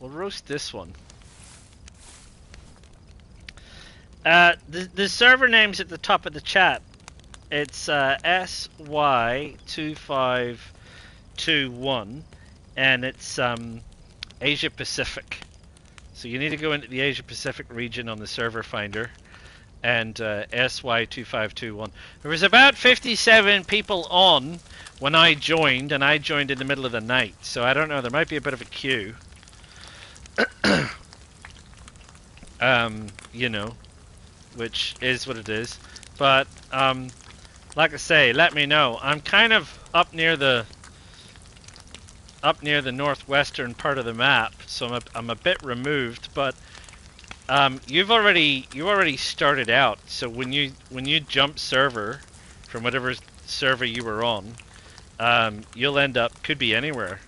We'll roast this one. The server name's at the top of the chat. It's SY2521, and it's Asia Pacific. So you need to go into the Asia Pacific region on the server finder, and SY2521. There was about 57 people on when I joined, and I joined in the middle of the night. So I don't know. There might be a bit of a queue. You know. Which is what it is, but like I say, let me know. I'm kind of up near the northwestern part of the map, so I'm a bit removed. But you already started out, so when you jump server from whatever server you were on, you'll end up, could be anywhere.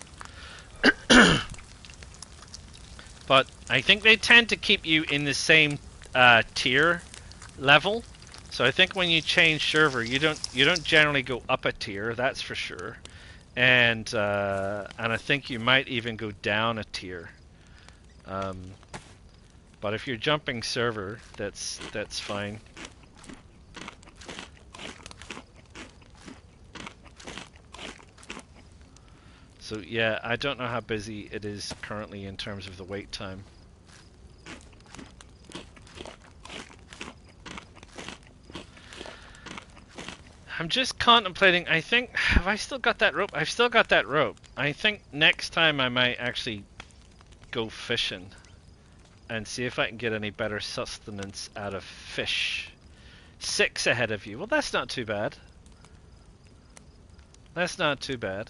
But I think they tend to keep you in the same tier level. So I think when you change server, you don't generally go up a tier, that's for sure. And I think you might even go down a tier. But if you're jumping server, that's fine. So yeah, I don't know how busy it is currently in terms of the wait time. I'm just contemplating, I think, have I still got that rope? I've still got that rope. I think next time I might actually go fishing and see if I can get any better sustenance out of fish. 6 ahead of you. Well, that's not too bad. That's not too bad.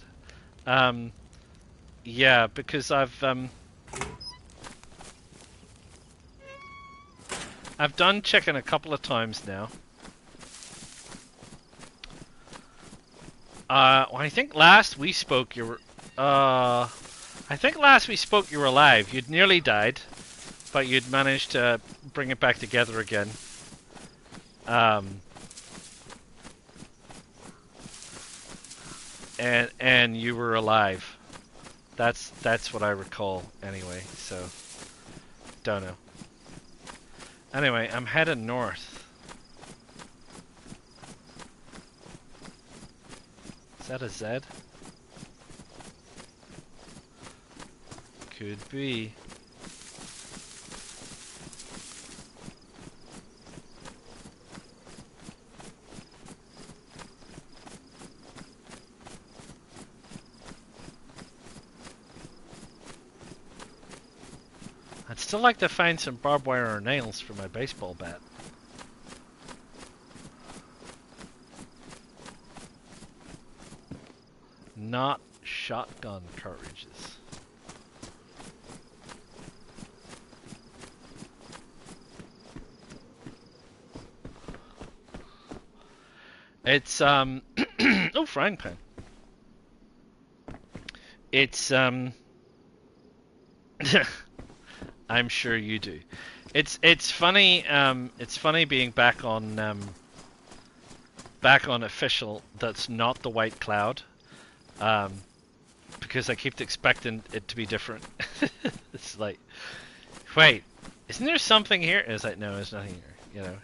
Yeah, because I've done chicken a couple of times now. Well, I think last we spoke you were I think last we spoke you were alive. You'd nearly died, but you'd managed to bring it back together again. And you were alive. That's what I recall anyway, so don't know. Anyway, I'm heading north. Is that a Z? Could be. I'd still like to find some barbed wire or nails for my baseball bat. Not shotgun cartridges. It's oh, frying pan. It's I'm sure you do. It's funny being back on official that's not the white cloud. Because I keep expecting it to be different. It's like, wait, isn't there something here? It's like, no, there's nothing here. You know,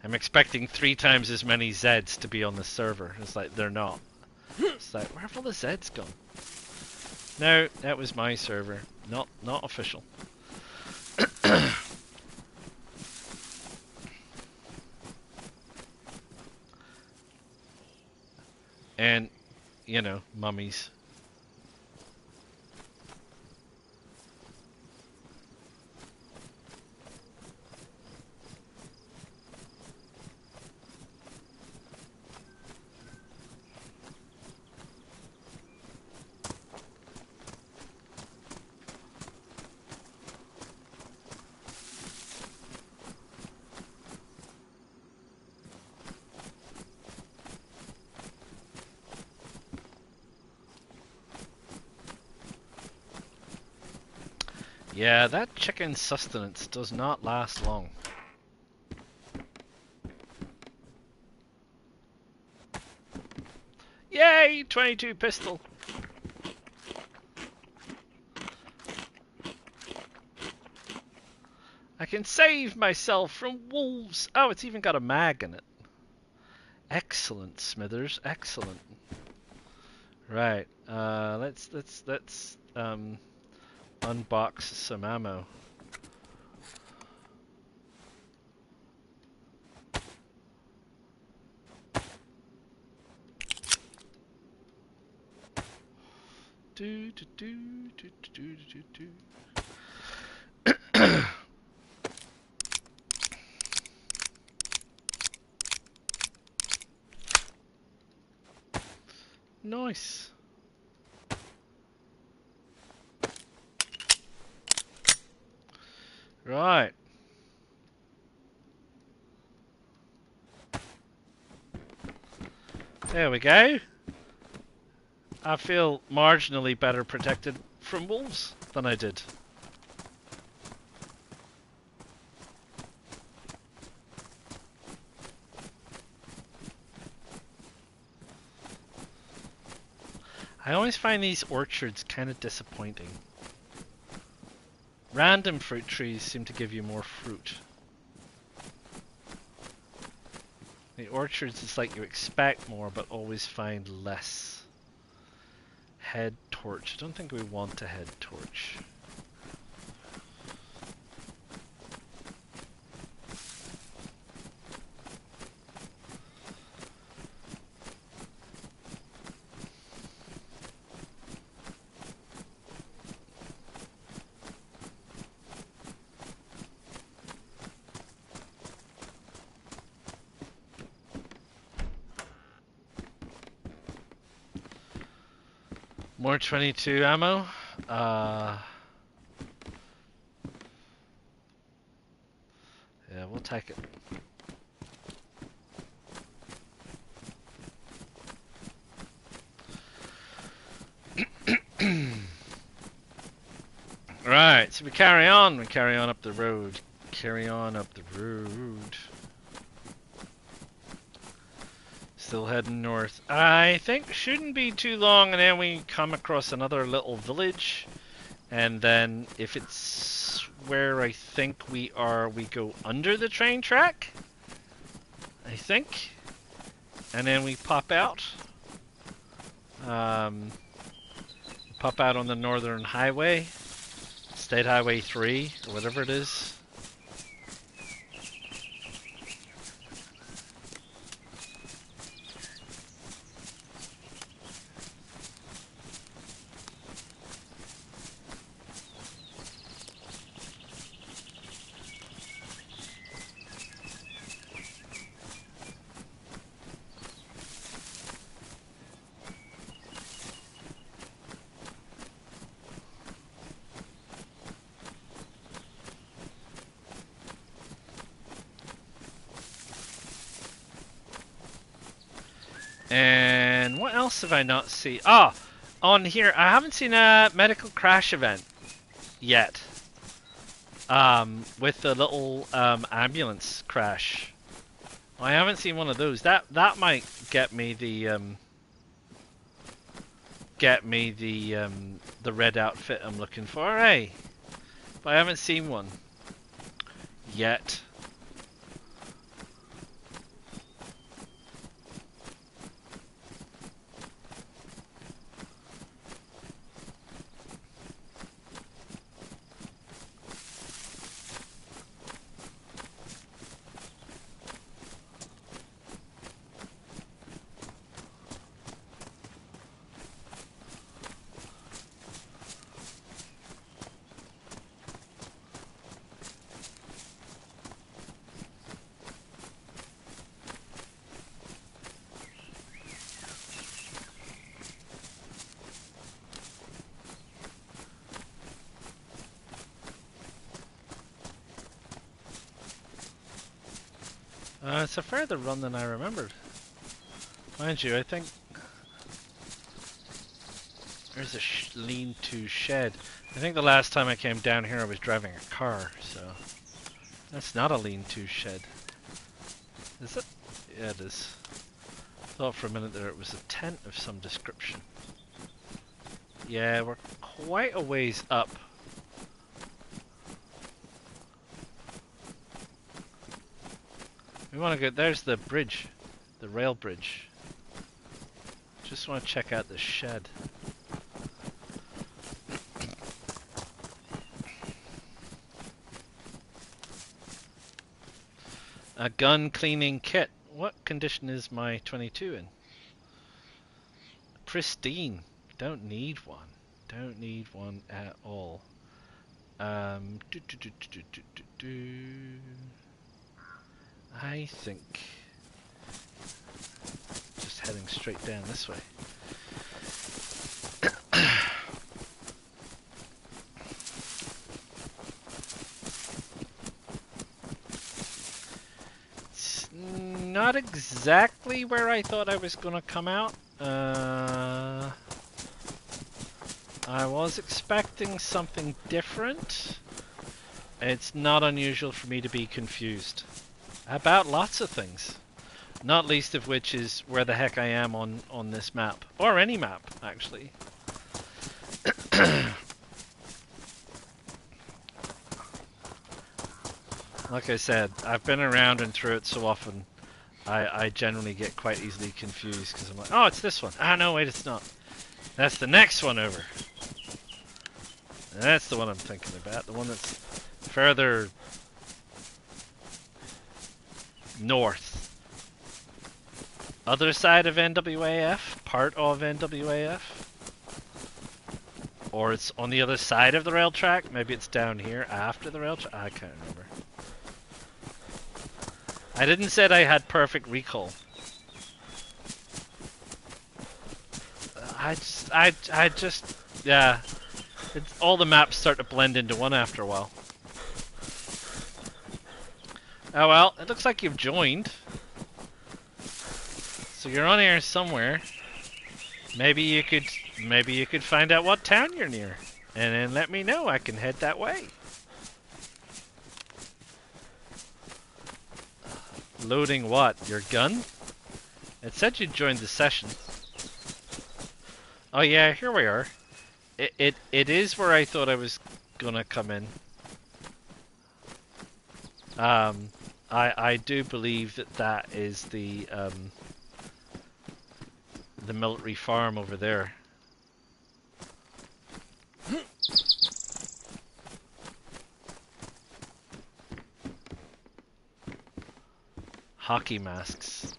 I'm expecting 3 times as many Zeds to be on the server. It's like, they're not. It's like, where have all the Zeds gone? No, that was my server, not official. And, you know, mummies. Yeah, that chicken sustenance does not last long. Yay! 22 pistol! I can save myself from wolves! Oh, it's even got a mag in it. Excellent, Smithers. Excellent. Right. Let's unbox some ammo. Do do do do do do do do. Nice. Right. There we go. I feel marginally better protected from wolves than I did. I always find these orchards kind of disappointing. Random fruit trees seem to give you more fruit. The orchards, it's like you expect more, but always find less. Head torch. I don't think we want a head torch. More 22 ammo. Yeah, we'll take it. Right, so we carry on. We carry on up the road. Carry on up the road. Still heading north. I think shouldn't be too long, and then we come across another little village. And then if it's where I think we are, we go under the train track. I think. And then we pop out. Pop out on the Northern Highway. State Highway 3, or whatever it is. And what else have I not seen? Ah, on here, I haven't seen a medical crash event yet. With the little ambulance crash. I haven't seen one of those. That might get me the the red outfit I'm looking for, eh? But I haven't seen one yet. It's a further run than I remembered. Mind you, I think there's a lean-to shed. I think the last time I came down here I was driving a car, so that's not a lean-to shed. Is it? Yeah, it is. Thought for a minute there it was a tent of some description. Yeah, we're quite a ways up. We want to go, there's the bridge, the rail bridge. Just want to check out the shed. A gun cleaning kit. What condition is my 22 in? Pristine. Don't need one. Don't need one at all. I think just heading straight down this way. It's not exactly where I thought I was gonna come out. I was expecting something different. It's not unusual for me to be confused about lots of things. Not least of which is where the heck I am on this map. Or any map, actually. Like I said, I've been around and through it so often, I generally get quite easily confused because I'm like, oh, it's this one. Ah, no, wait, it's not. That's the next one over. And that's the one I'm thinking about. The one that's further north. Other side of NWAF? Part of NWAF? Or it's on the other side of the rail track? Maybe it's down here after the rail track? I can't remember. I didn't say I had perfect recall. I just, yeah. All the maps start to blend into one after a while. Oh well, it looks like you've joined. So you're on here somewhere. Maybe you could find out what town you're near, and then let me know. I can head that way. Loading what? Your gun? It said you joined the session. Oh yeah, here we are. It is where I thought I was gonna come in. I do believe that is the military farm over there. Hockey masks.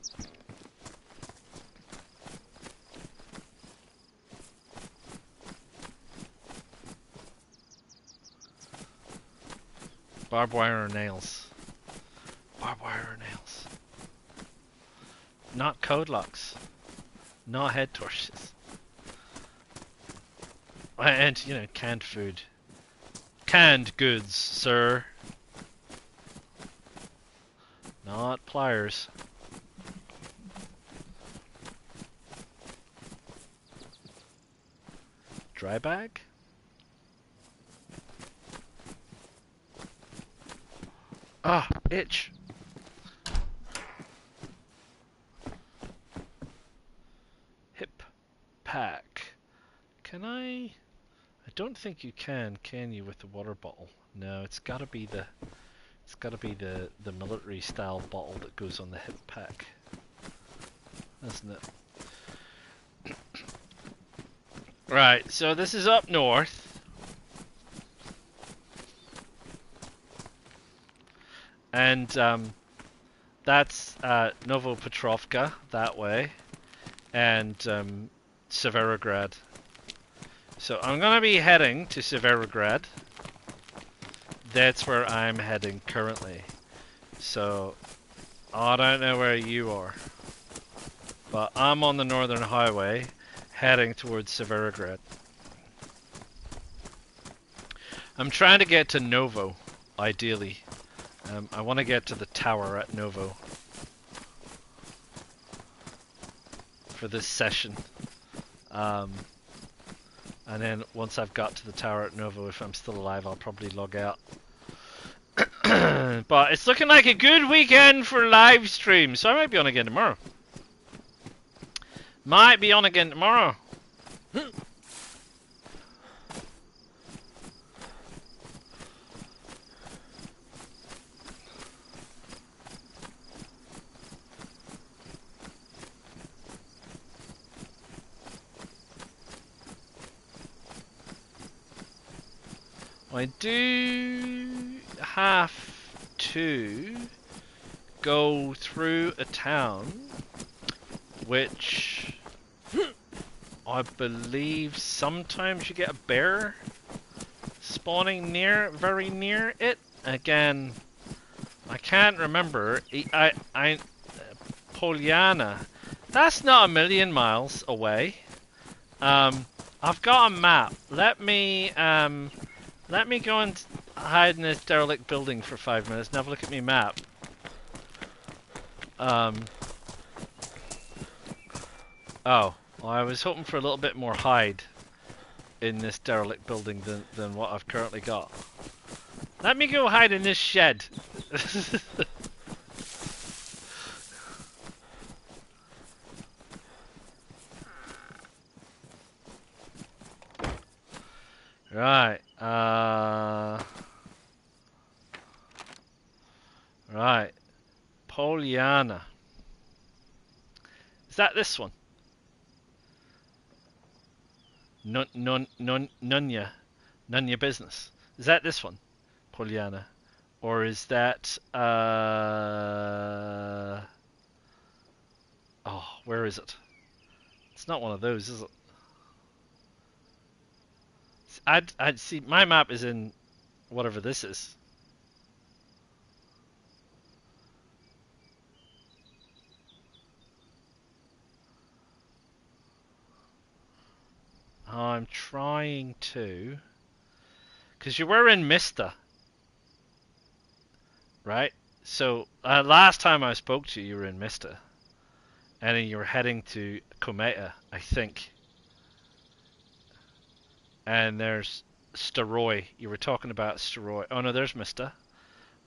Barbed wire or nails? Barbed wire or nails? Not code locks. Not head torches. And, you know, canned food. Canned goods, sir. Not pliers. Dry bag? Ah, itch. Hip pack. Can I don't think you can you, with the water bottle? No, it's gotta be the military style bottle that goes on the hip pack. Isn't it? Right, so this is up north. And that's Novopetrovka that way, and Severograd. So I'm gonna be heading to Severograd. That's where I'm heading currently. So I don't know where you are, but I'm on the Northern Highway heading towards Severograd. I'm trying to get to Novo, ideally. I want to get to the tower at Novo for this session. And then once I've got to the tower at Novo, if I'm still alive, I'll probably log out. But it's looking like a good weekend for live streams, so I might be on again tomorrow. Might be on again tomorrow. I do have to go through a town which I believe sometimes you get a bear spawning very near it. Again, I can't remember. Polyana. That's not a million miles away. I've got a map. Let me go and hide in this derelict building for 5 minutes and have a look at my map. Oh, well, I was hoping for a little bit more hide in this derelict building than what I've currently got. Let me go hide in this shed. Right. Right. Poliana. Is that this one? Nunya. Nunya business. Is that this one? Poliana. Or is that oh, where is it? It's not one of those, is it? I'd see my map is in whatever this is. I'm trying to, because you were in Mista, right? So last time I spoke to you, you were in Mista, and then you were heading to Kometa, I think. And there's Staroy. You were talking about Staroy. Oh no, there's Mista.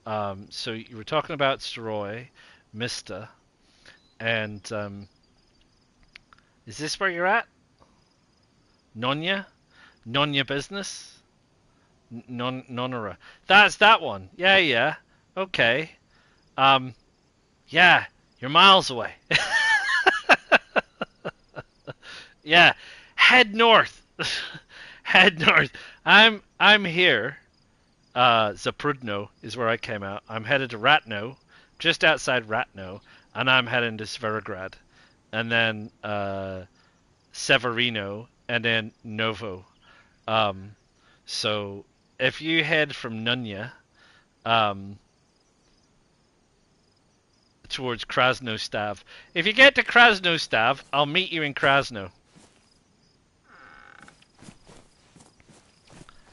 So you were talking about Staroy, Mista, and is this where you're at? Nonya? Nonya business? Nonora. That's that one. Yeah, yeah. Okay. Yeah, you're miles away. Yeah, head north. Head north. I'm here. Zaprudno is where I came out. I'm headed to Ratno, just outside Ratno, and I'm heading to Svarograd, and then Severino, and then Novo. So if you head from Nunya towards Krasnostav, if you get to Krasnostav, I'll meet you in Krasno.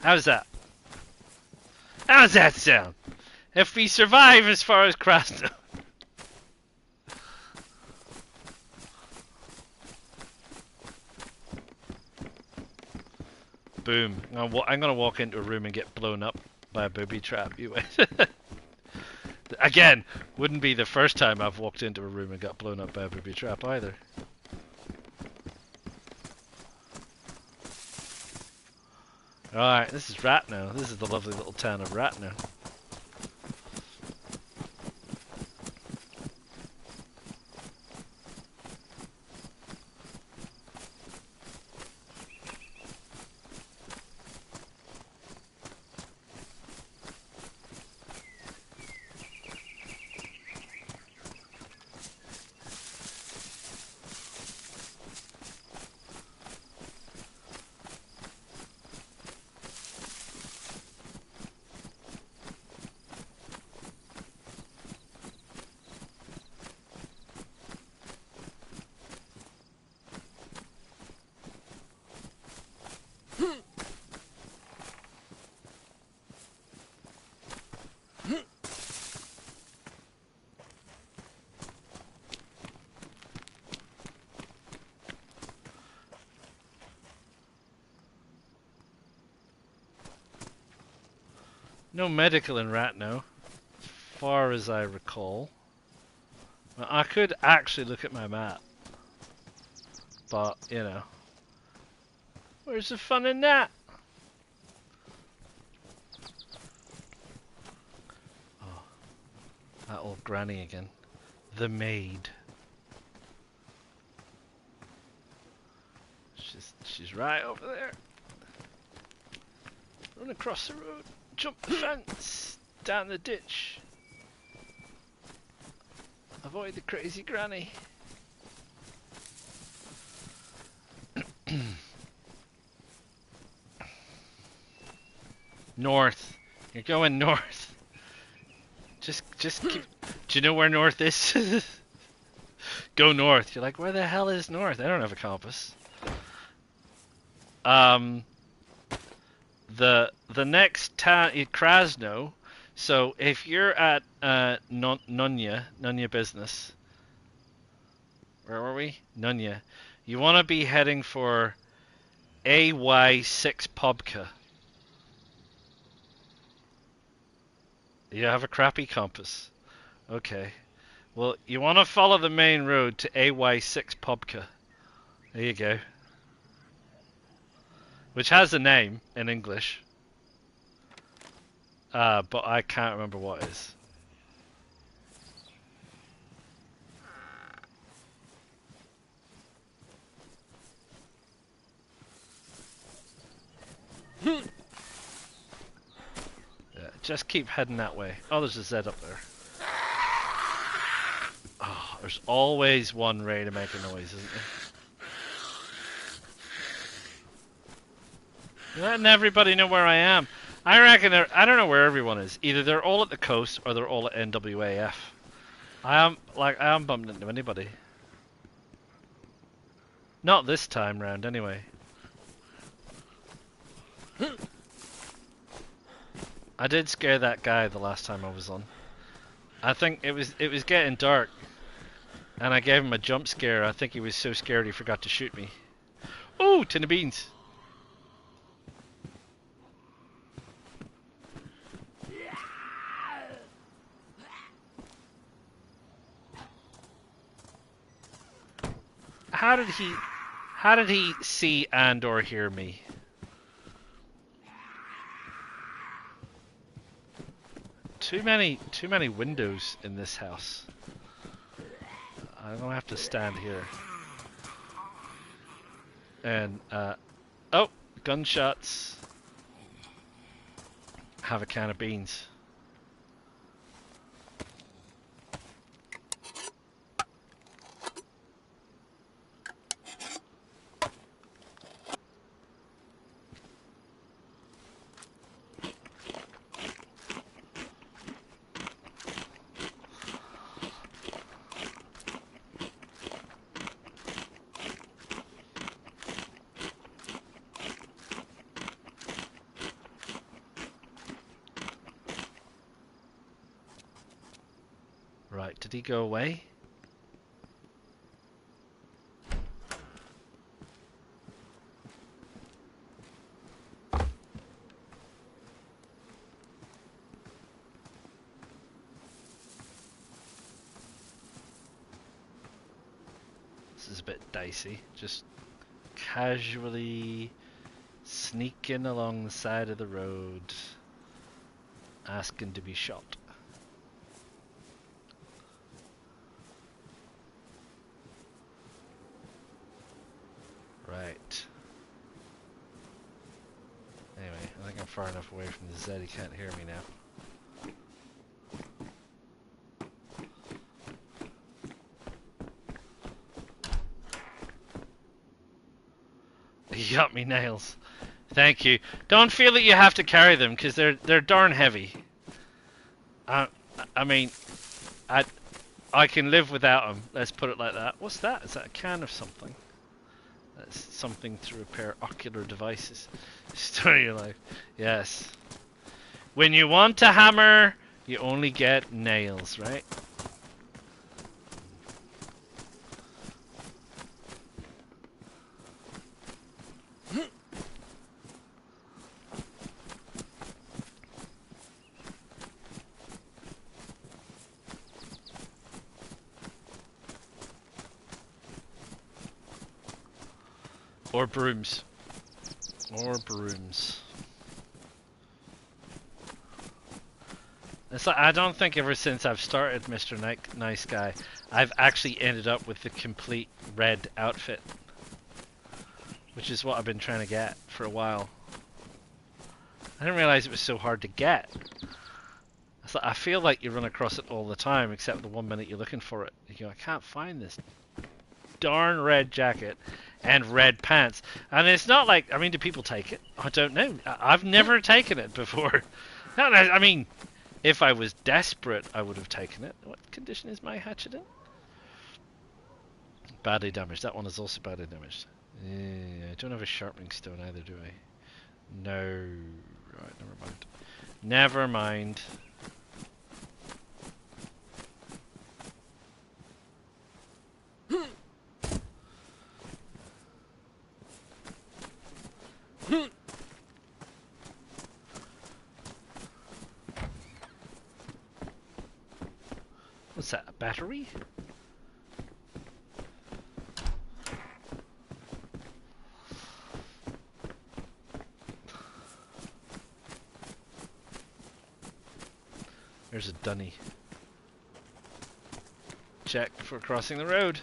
How's that? How's that sound? If we survive as far as Krasno. Boom. I'm gonna walk into a room and get blown up by a booby trap. You wait. Again, wouldn't be the first time I've walked into a room and got blown up by a booby trap either. Alright, this is Ratno. This is the lovely little town of Ratno. No medical in Ratno, as far as I recall. Well, I could actually look at my map, but, you know. Where's the fun in that? Oh, that old granny again. The maid. She's right over there. Run across the road. Jump the fence, down the ditch. Avoid the crazy granny. North. You're going north. Just keep. Do you know where north is? Go north. You're like, where the hell is north? I don't have a compass. The next town is Krasno. So if you're at Nunya business, where were we? Nunya. You want to be heading for AY6 Pobka. You have a crappy compass. Okay. Well, you want to follow the main road to AY6 Pobka. There you go. which has a name in English, but I can't remember what it is. Yeah, just keep heading that way. Oh, there's a Z up there. Oh, there's always one ready to make a noise, isn't there? You're letting everybody know where I am. I reckon I don't know where everyone is. Either they're all at the coast or they're all at NWAF. I am bumped into anybody. Not this time round, anyway. I did scare that guy the last time I was on. I think it was getting dark, and I gave him a jump scare. I think he was so scared he forgot to shoot me. Ooh, tin of beans. How did he see and or hear me? Too many windows in this house. I'm gonna have to stand here. And oh, gunshots. Have a can of beans. Right, did he go away? This is a bit dicey. Just casually sneaking along the side of the road, asking to be shot. Right. Anyway, I think I'm far enough away from the Z, he can't hear me now. He got me nails. Thank you. Don't feel that you have to carry them, because they're darn heavy. I mean, I can live without them. Let's put it like that. What's that? Is that a can of something? That's something to repair ocular devices. Story of your life. Yes. When you want a hammer, you only get nails, right? Or brooms. Or brooms. It's like, I don't think ever since I've started Mr. Nice Guy, I've actually ended up with the complete red outfit. Which is what I've been trying to get for a while. I didn't realize it was so hard to get. It's like, I feel like you run across it all the time, except the 1 minute you're looking for it. You go, I can't find this darn red jacket and red pants. And it's not like, I mean, do people take it? I don't know. I've never taken it before. No, I mean, if I was desperate, I would have taken it. What condition is my hatchet in? Badly damaged. That one is also badly damaged. I don't have a sharpening stone either, do I? No. Right, never mind. Never mind. What's that, a battery? There's a dunny. Check for crossing the road.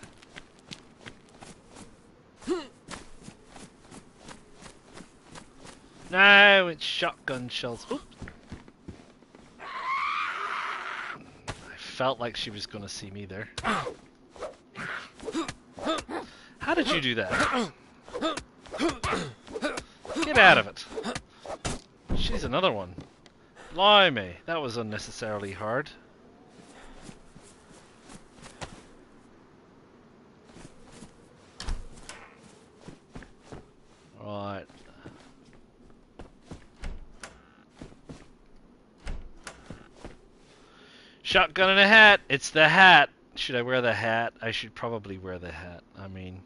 No, it's shotgun shells. Oop. I felt like she was gonna see me there. How did you do that? Get out of it. She's another one. Blimey, that was unnecessarily hard. Right. Shotgun and a hat. It's the hat. Should I wear the hat? I should probably wear the hat. I mean,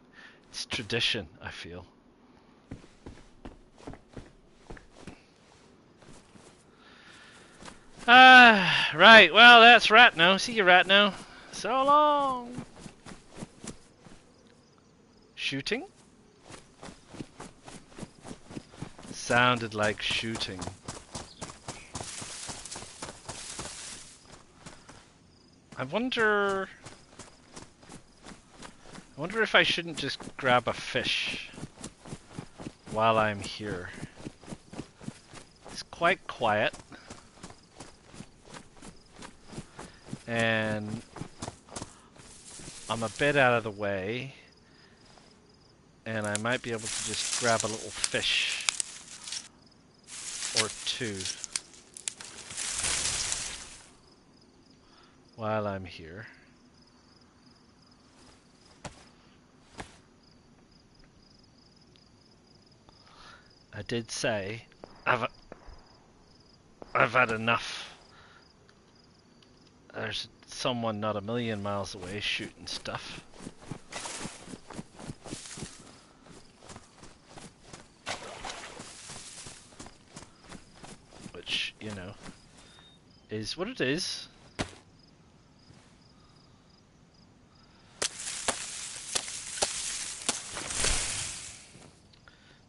it's tradition, I feel. Right. Well, that's Ratno. See you, Ratno. So long. Shooting? Sounded like shooting. I wonder if I shouldn't just grab a fish while I'm here. It's quite quiet. And I'm a bit out of the way. And I might be able to just grab a little fish or two while I'm here. I did say I've had enough. There's someone not a million miles away shooting stuff. Which, you know, is what it is.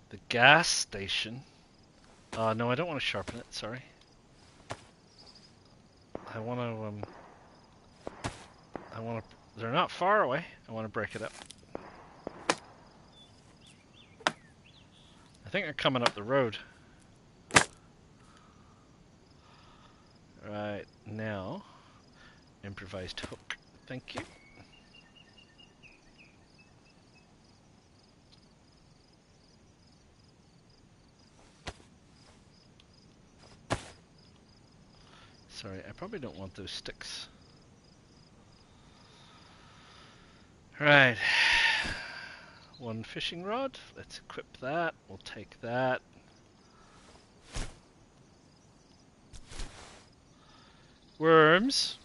The gas station. No, I don't want to sharpen it, sorry. I want to, they're not far away. I want to break it up. I think they're coming up the road. Right, now, improvised hook. Thank you. Sorry, I probably don't want those sticks. Right. One fishing rod. Let's equip that. We'll take that. Worms.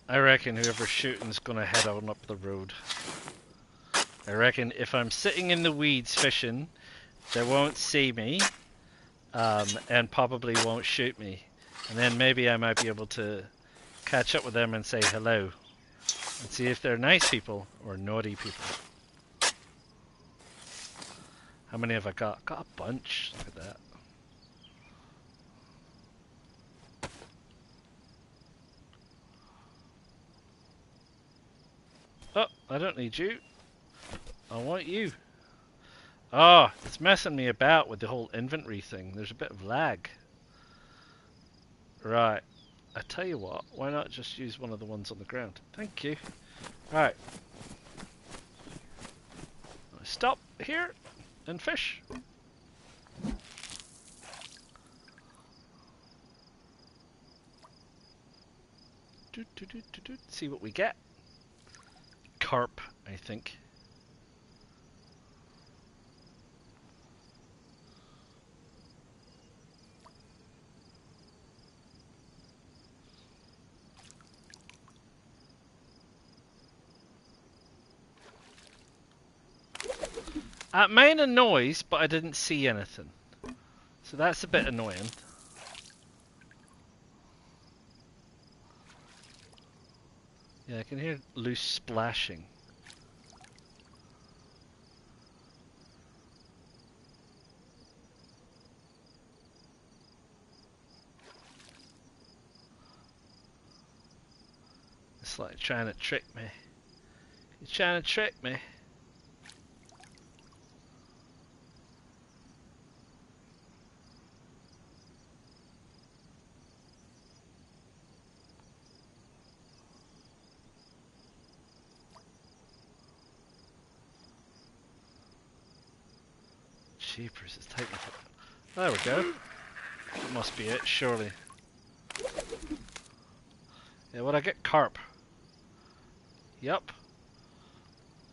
I reckon whoever's shooting's gonna head on up the road. I reckon if I'm sitting in the weeds fishing, they won't see me. And probably won't shoot me. And then maybe I might be able to catch up with them and say hello. And see if they're nice people or naughty people. How many have I got? Got a bunch. Look at that. Oh, I don't need you. I want you. Oh, it's messing me about with the whole inventory thing. There's a bit of lag. Right. I tell you what, why not just use one of the ones on the ground? Thank you. Right. Stop here and fish. See what we get. Carp, I think. It made a noise, but I didn't see anything. So that's a bit annoying. Yeah, I can hear loose splashing. like trying to trick me. He's trying to trick me. Jeepers, it's taking forever. There we go. That must be it, surely. Yeah, would I get carp? Yup.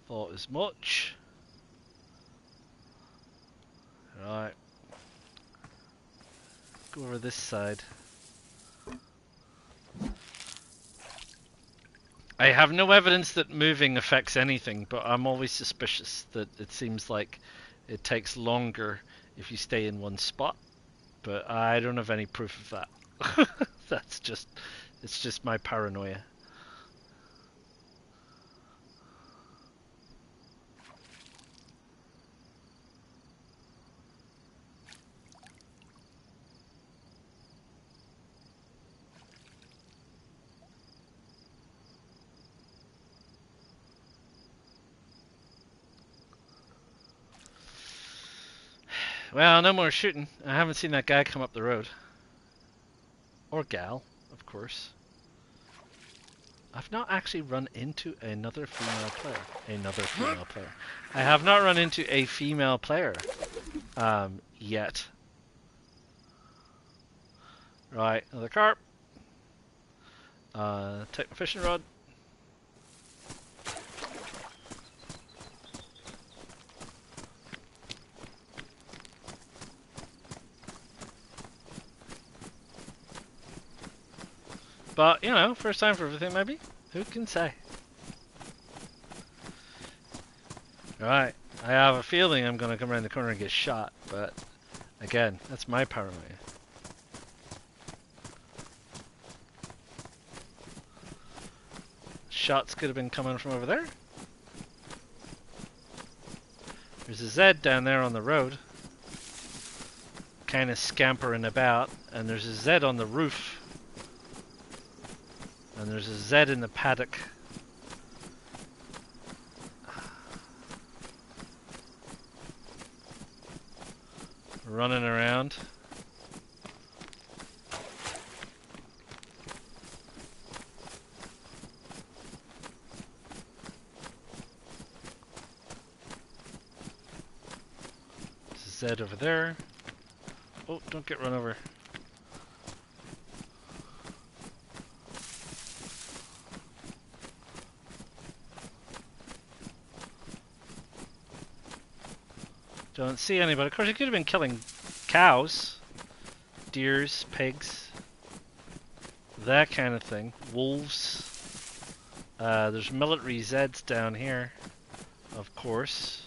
Thought as much. Right. Go over this side. I have no evidence that moving affects anything, but I'm always suspicious that it seems like it takes longer if you stay in one spot, but I don't have any proof of that. It's just my paranoia. Well, no more shooting. I haven't seen that guy come up the road. Or gal, of course. I've not actually run into another female player. Another female player. I have not run into a female player yet. Right, another carp. Take my fishing rod. But, you know, first time for everything maybe? Who can say? Right, I have a feeling I'm going to come around the corner and get shot, but again, that's my paranoia. Shots could have been coming from over there. There's a Z down there on the road, kind of scampering about, and there's a Z on the roof. And there's a Z in the paddock. Running around. There's a Z over there. Oh, don't get run over. Don't see anybody. Of course, he could have been killing cows, deers, pigs, that kind of thing. Wolves. There's military Zeds down here, of course.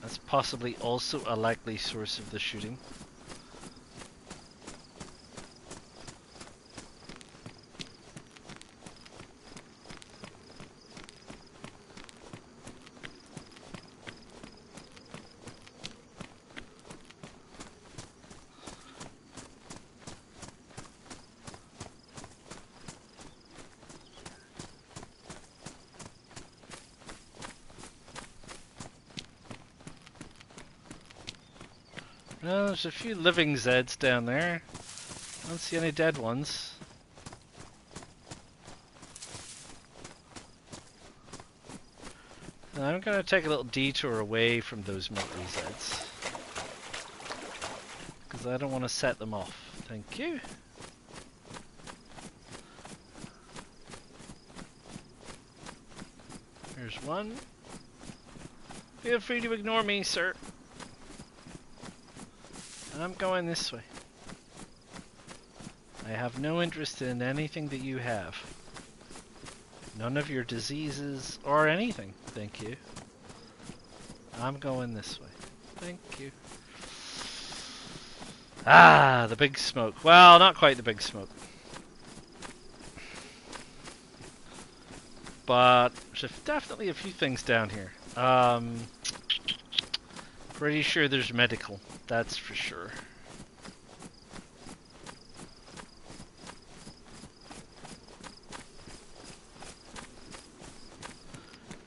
That's possibly also a likely source of the shooting. No, there's a few living Zeds down there. I don't see any dead ones. Now I'm going to take a little detour away from those military Zeds, because I don't want to set them off. Thank you. Here's one. Feel free to ignore me, sir. I'm going this way. I have no interest in anything that you have. None of your diseases or anything, thank you. I'm going this way. Thank you. Ah, the big smoke. Well, not quite the big smoke. But there's definitely a few things down here. Pretty sure there's medical, that's for sure.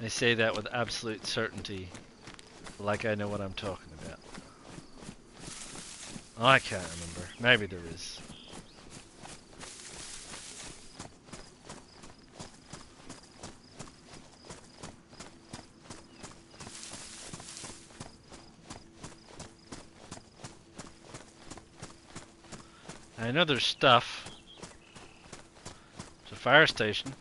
I say that with absolute certainty, like I know what I'm talking about. Oh, I can't remember. Maybe there is. I know there's stuff. It's a fire station.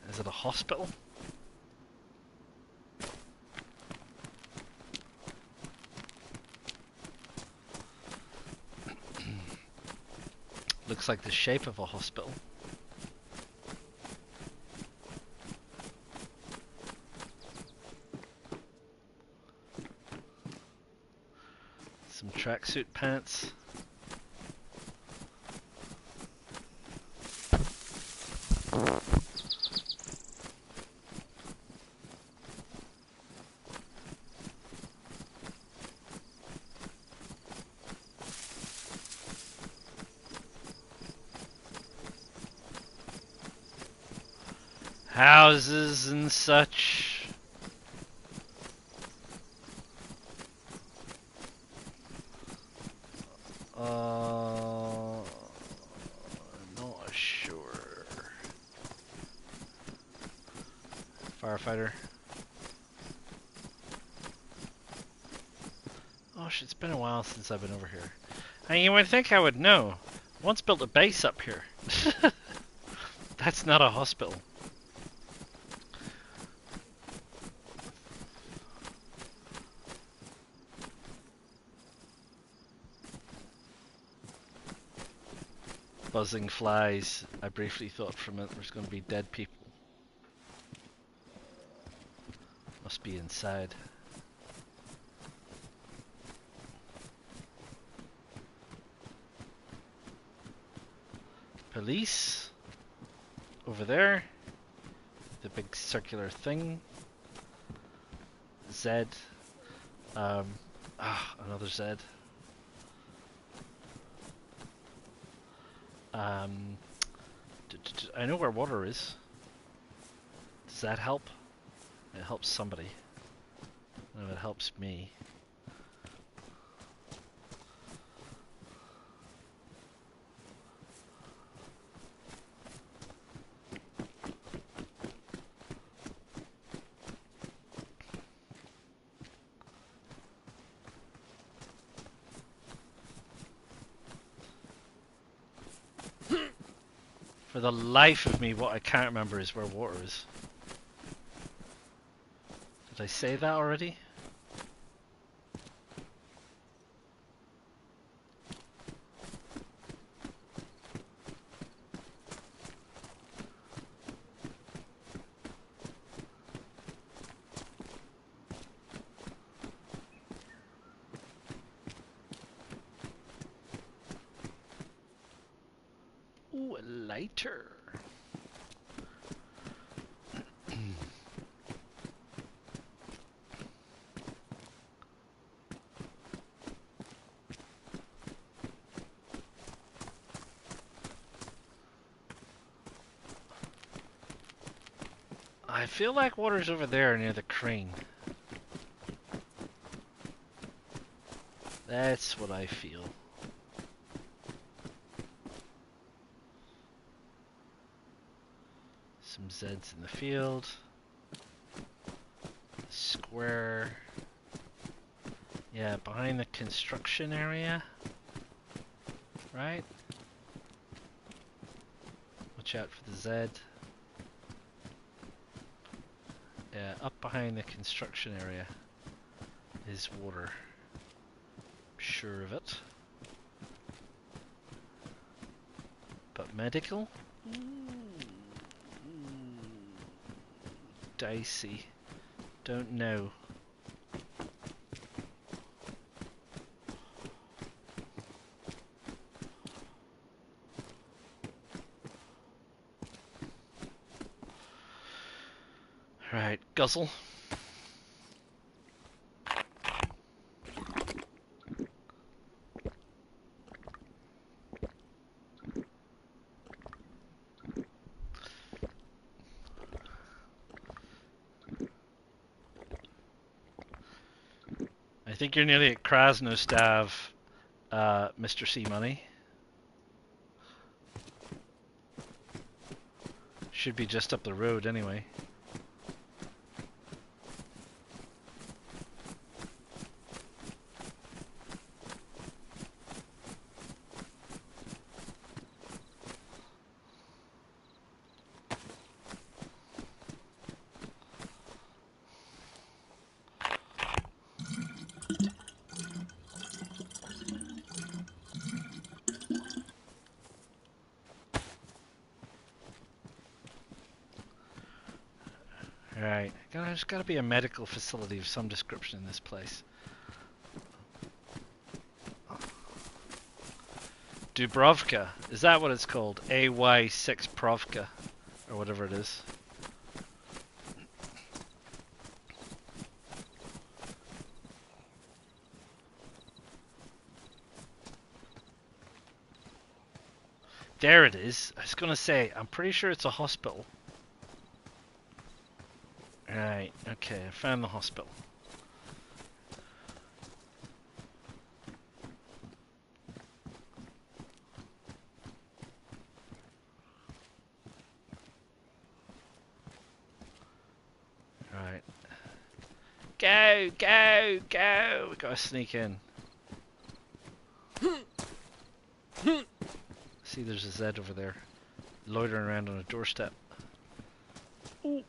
Is it a hospital? Looks like the shape of a hospital. Some tracksuit pants. Houses and such. Not sure. Firefighter. Oh shit, it's been a while since I've been over here. And you would think I would know. Once built a base up here. That's not a hospital. Buzzing flies. I briefly thought from it there's going to be dead people. Must be inside. Police. Over there. The big circular thing. Z. Another Z. I know where water is. Does that help? It helps somebody. No, it helps me. For the life of me, what I can't remember is where water is. Did I say that already? Ooh, a lighter. I feel like water's over there near the crane. That's what I feel. Some Zeds in the field. Square. Yeah, behind the construction area. Right? Watch out for the Z. Yeah, up behind the construction area is water. Sure of it. But medical? Dicey. Don't know. Right, guzzle. I think you're nearly at Krasnostav, Mr. C Money. Should be just up the road anyway. Right. There's got to be a medical facility of some description in this place. Dubrovka. Is that what it's called? AY6 Provka. Or whatever it is. There it is. I was going to say, I'm pretty sure it's a hospital. Right, okay, I found the hospital. Right. Go, go, go! We gotta sneak in. See, there's a Z over there, loitering around on a doorstep. Ooh.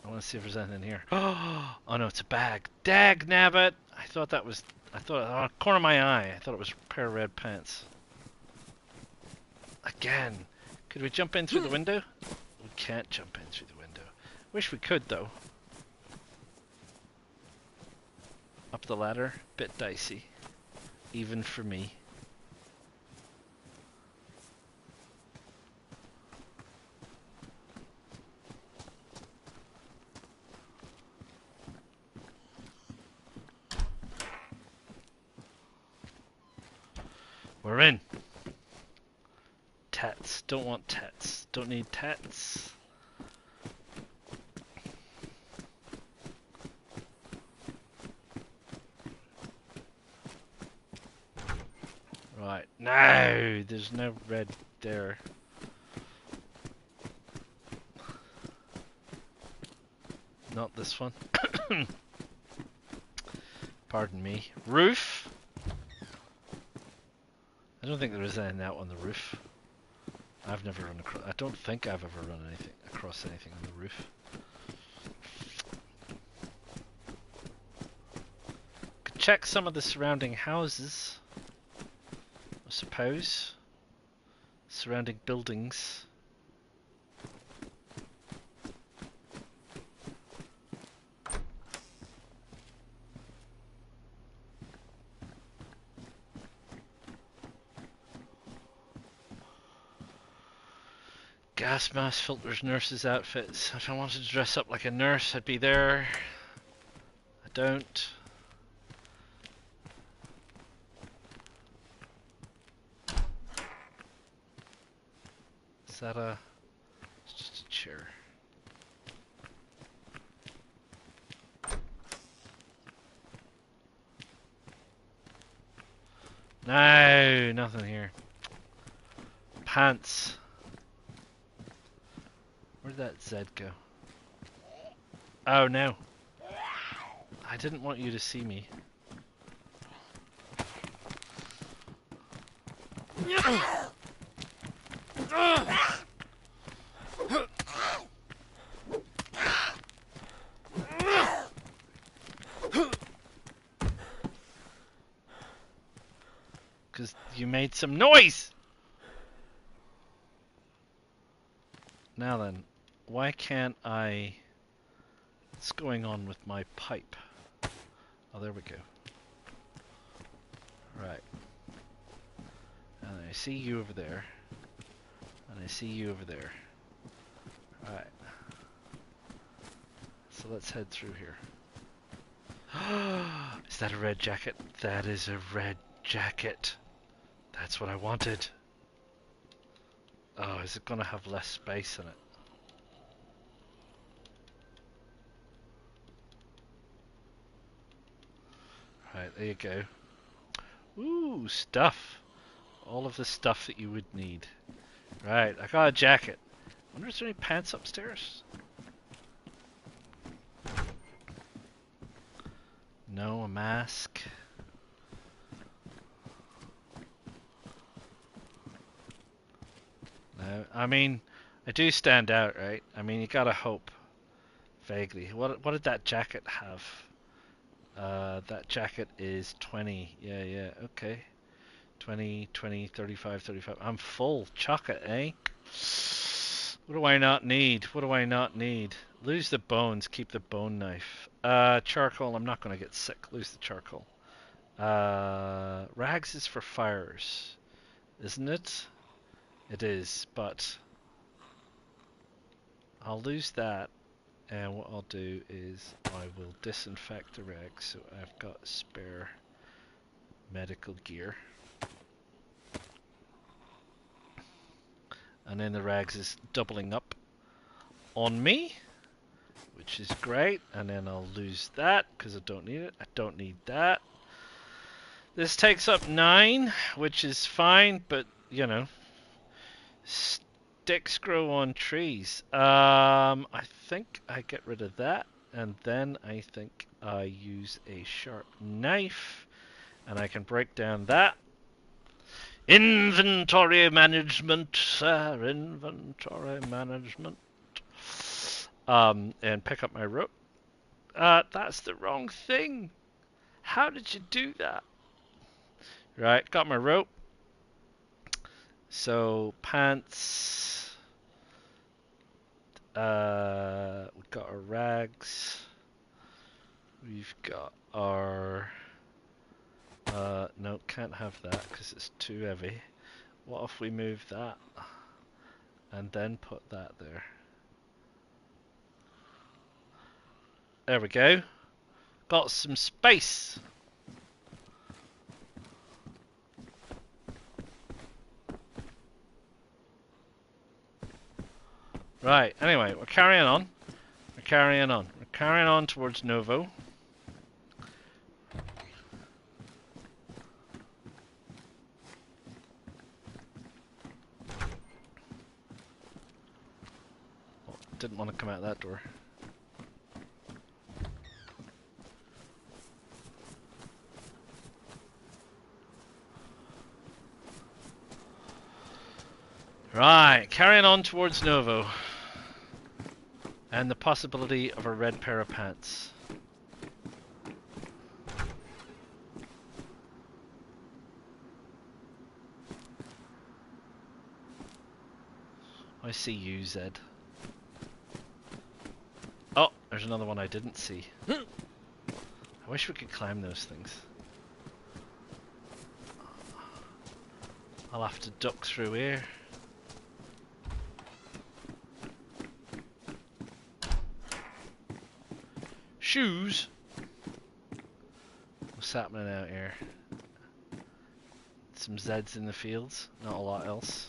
I want to see if there's anything here. Oh no, it's a bag. Dag nabbit! I thought, on the corner of my eye, I thought it was a pair of red pants. Again. Could we jump in through the window? We can't jump in through the window. Wish we could, though. Up the ladder, bit dicey. Even for me. We're in. Tats. Don't want tats. Don't need tats. Right. No! There's no red there. Not this one. Pardon me. Roof! I don't think there is anything out on the roof. I've never run across. I don't think I've ever run across anything on the roof. Could check some of the surrounding houses, I suppose. Surrounding buildings. Gas mask, filters, nurses' outfits. If I wanted to dress up like a nurse, I'd be there. I don't. Is that a... It's just a chair. No, nothing here. Pants. Where'd that Z go? Oh no. I didn't want you to see me. Because you made some noise! Now then, why can't I... What's going on with my pipe? Oh, there we go. Right. And I see you over there. And I see you over there. Alright. So let's head through here. Is that a red jacket? That is a red jacket. That's what I wanted. Oh, is it gonna have less space in it? Right, there you go. Ooh, stuff. All of the stuff that you would need. Right, I got a jacket. Wonder if there's any pants upstairs? No, a mask. No, I mean, I do stand out, right? I mean, you gotta hope. Vaguely. What did that jacket have? That jacket is 20. Yeah, okay. 20, 20, 35, 35. I'm full. Chuck it, eh? What do I not need? What do I not need? Lose the bones, keep the bone knife. Charcoal, I'm not gonna get sick. Lose the charcoal. Rags is for fires, isn't it? It is, but I'll lose that. And what I'll do is I will disinfect the rags so I've got spare medical gear. And then the rags is doubling up on me, which is great. And then I'll lose that because I don't need it. I don't need that. This takes up 9, which is fine, but you know, sticks grow on trees. I think I get rid of that, and then I think I use a sharp knife, and I can break down that. Inventory management, sir. Inventory management. And pick up my rope. That's the wrong thing. How did you do that? Right, got my rope. So pants. We've got our rags. We've got our. No, can't have that because it's too heavy. What if we move that and then put that there? There we go. Got some space. Right, anyway, we're carrying on. We're carrying on. We're carrying on towards Novo. Oh, didn't want to come out that door. Right, carrying on towards Novo. And the possibility of a red pair of pants. I see you, Zed. Oh, there's another one I didn't see. I wish we could climb those things. I'll have to duck through here. Shoes? What's happening out here? Some Zeds in the fields, not a lot else.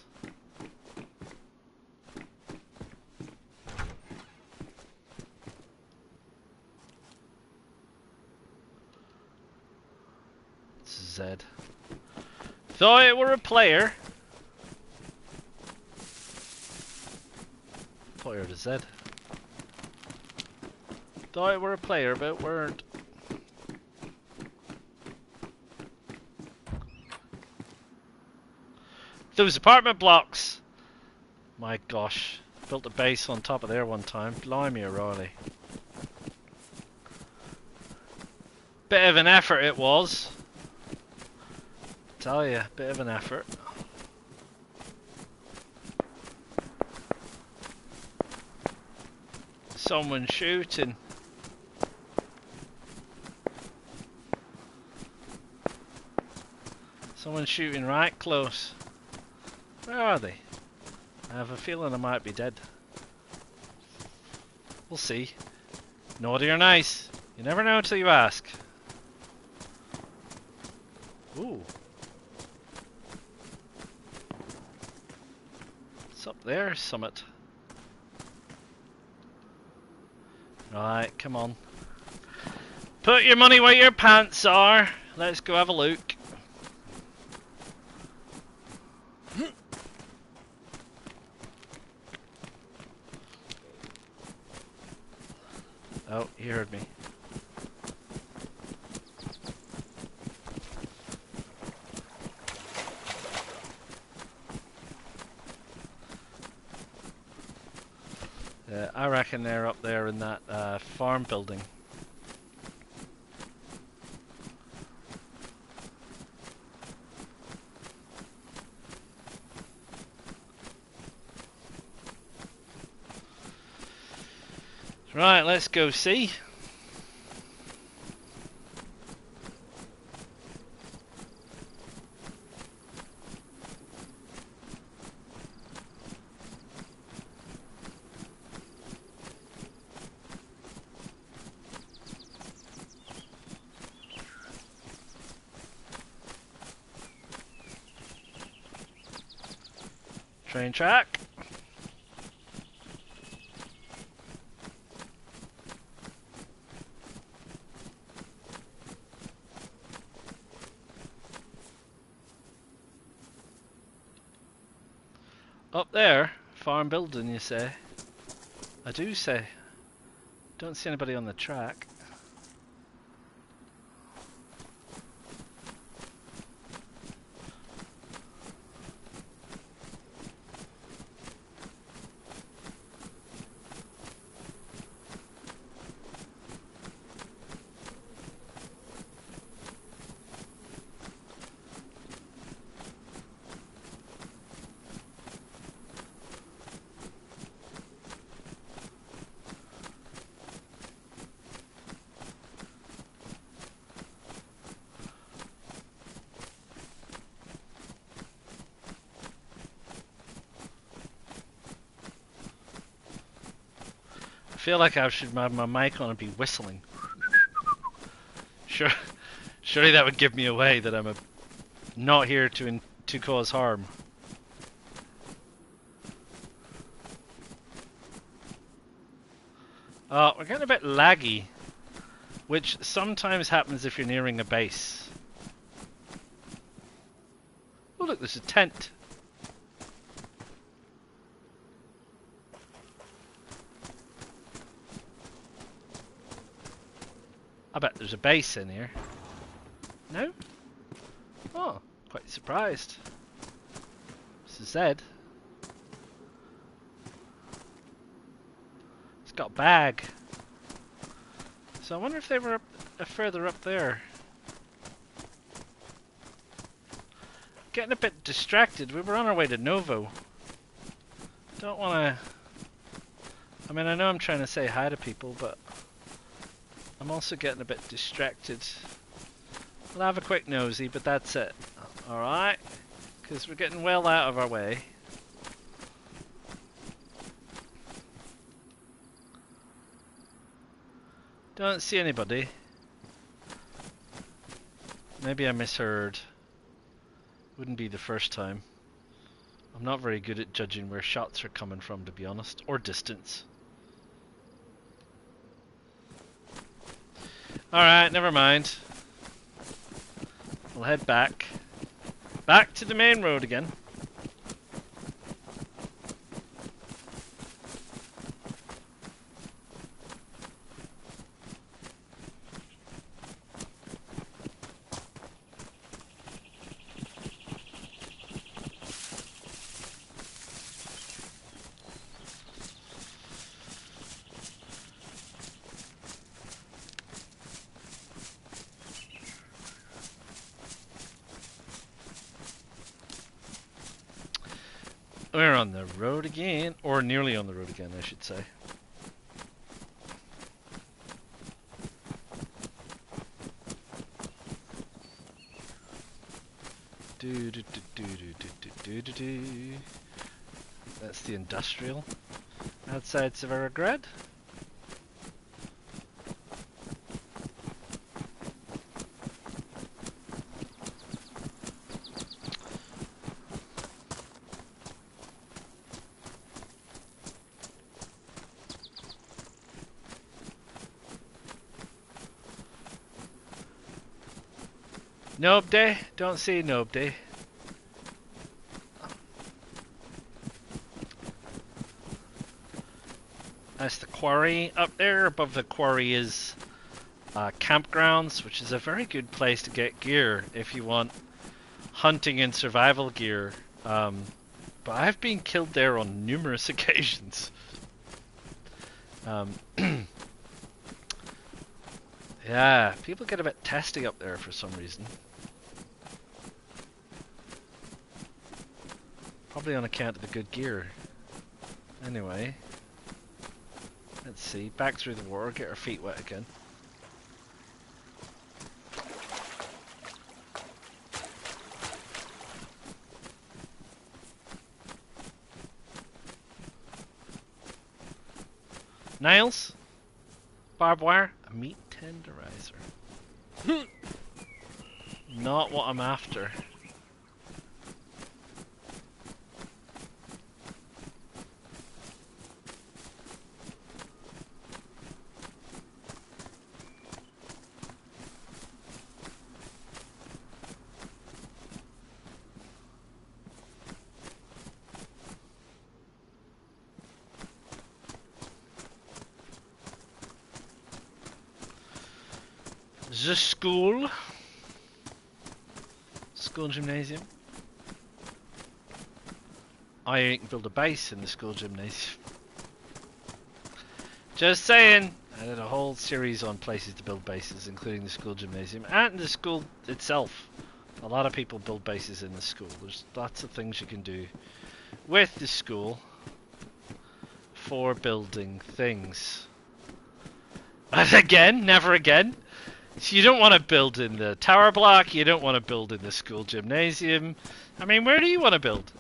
It's Zed. Thought it were a player. Thought it was a Zed. Thought it were a player, but it weren't. Those apartment blocks! My gosh. Built a base on top of there one time. Blimey O'Reilly. Bit of an effort it was. Tell you, bit of an effort. Someone shooting. Someone's shooting right close. Where are they? I have a feeling I might be dead. We'll see. Naughty or nice? You never know until you ask. Ooh. What's up there, Summit? Right, come on. Put your money where your pants are. Let's go have a look. Oh, he heard me. I reckon they're up there in that farm building. Right, let's go see. Train track. Up there, farm building, you say? I do say. Don't see anybody on the track. I feel like I should have my mic on and be whistling. Surely that would give me away that I'm not here to cause harm. Oh, we're getting a bit laggy, which sometimes happens if you're nearing a base. Oh look, there's a tent. I bet there's a base in here. No? Oh, quite surprised. This is Zed. It's got a bag. So I wonder if they were up, further up there. Getting a bit distracted. We were on our way to Novo. Don't want to... I mean, I know I'm trying to say hi to people, but I'm also getting a bit distracted. We'll have a quick nosy, but that's it. Alright? Because we're getting well out of our way. Don't see anybody. Maybe I misheard. Wouldn't be the first time. I'm not very good at judging where shots are coming from, to be honest. Or distance. Alright, never mind. We'll head back. Back to the main road again. We're on the road again, or nearly on the road again, I should say. That's the industrial outside Severograd. Nobody? Don't see nobody. That's the quarry up there. Above the quarry is campgrounds, which is a very good place to get gear if you want hunting and survival gear. But I've been killed there on numerous occasions. Yeah, people get a bit testy up there for some reason. Probably on account of the good gear. Anyway, let's see. Back through the water, get our feet wet again. Nails, barbed wire, a meat tenderizer. Not what I'm after. The school gymnasium. I can build a base in the school gymnasium. Just saying. I did a whole series on places to build bases, including the school gymnasium and the school itself. A lot of people build bases in the school. There's lots of things you can do with the school for building things. And again, never again. So you don't want to build in the tower block, you don't want to build in the school gymnasium. I mean, where do you want to build?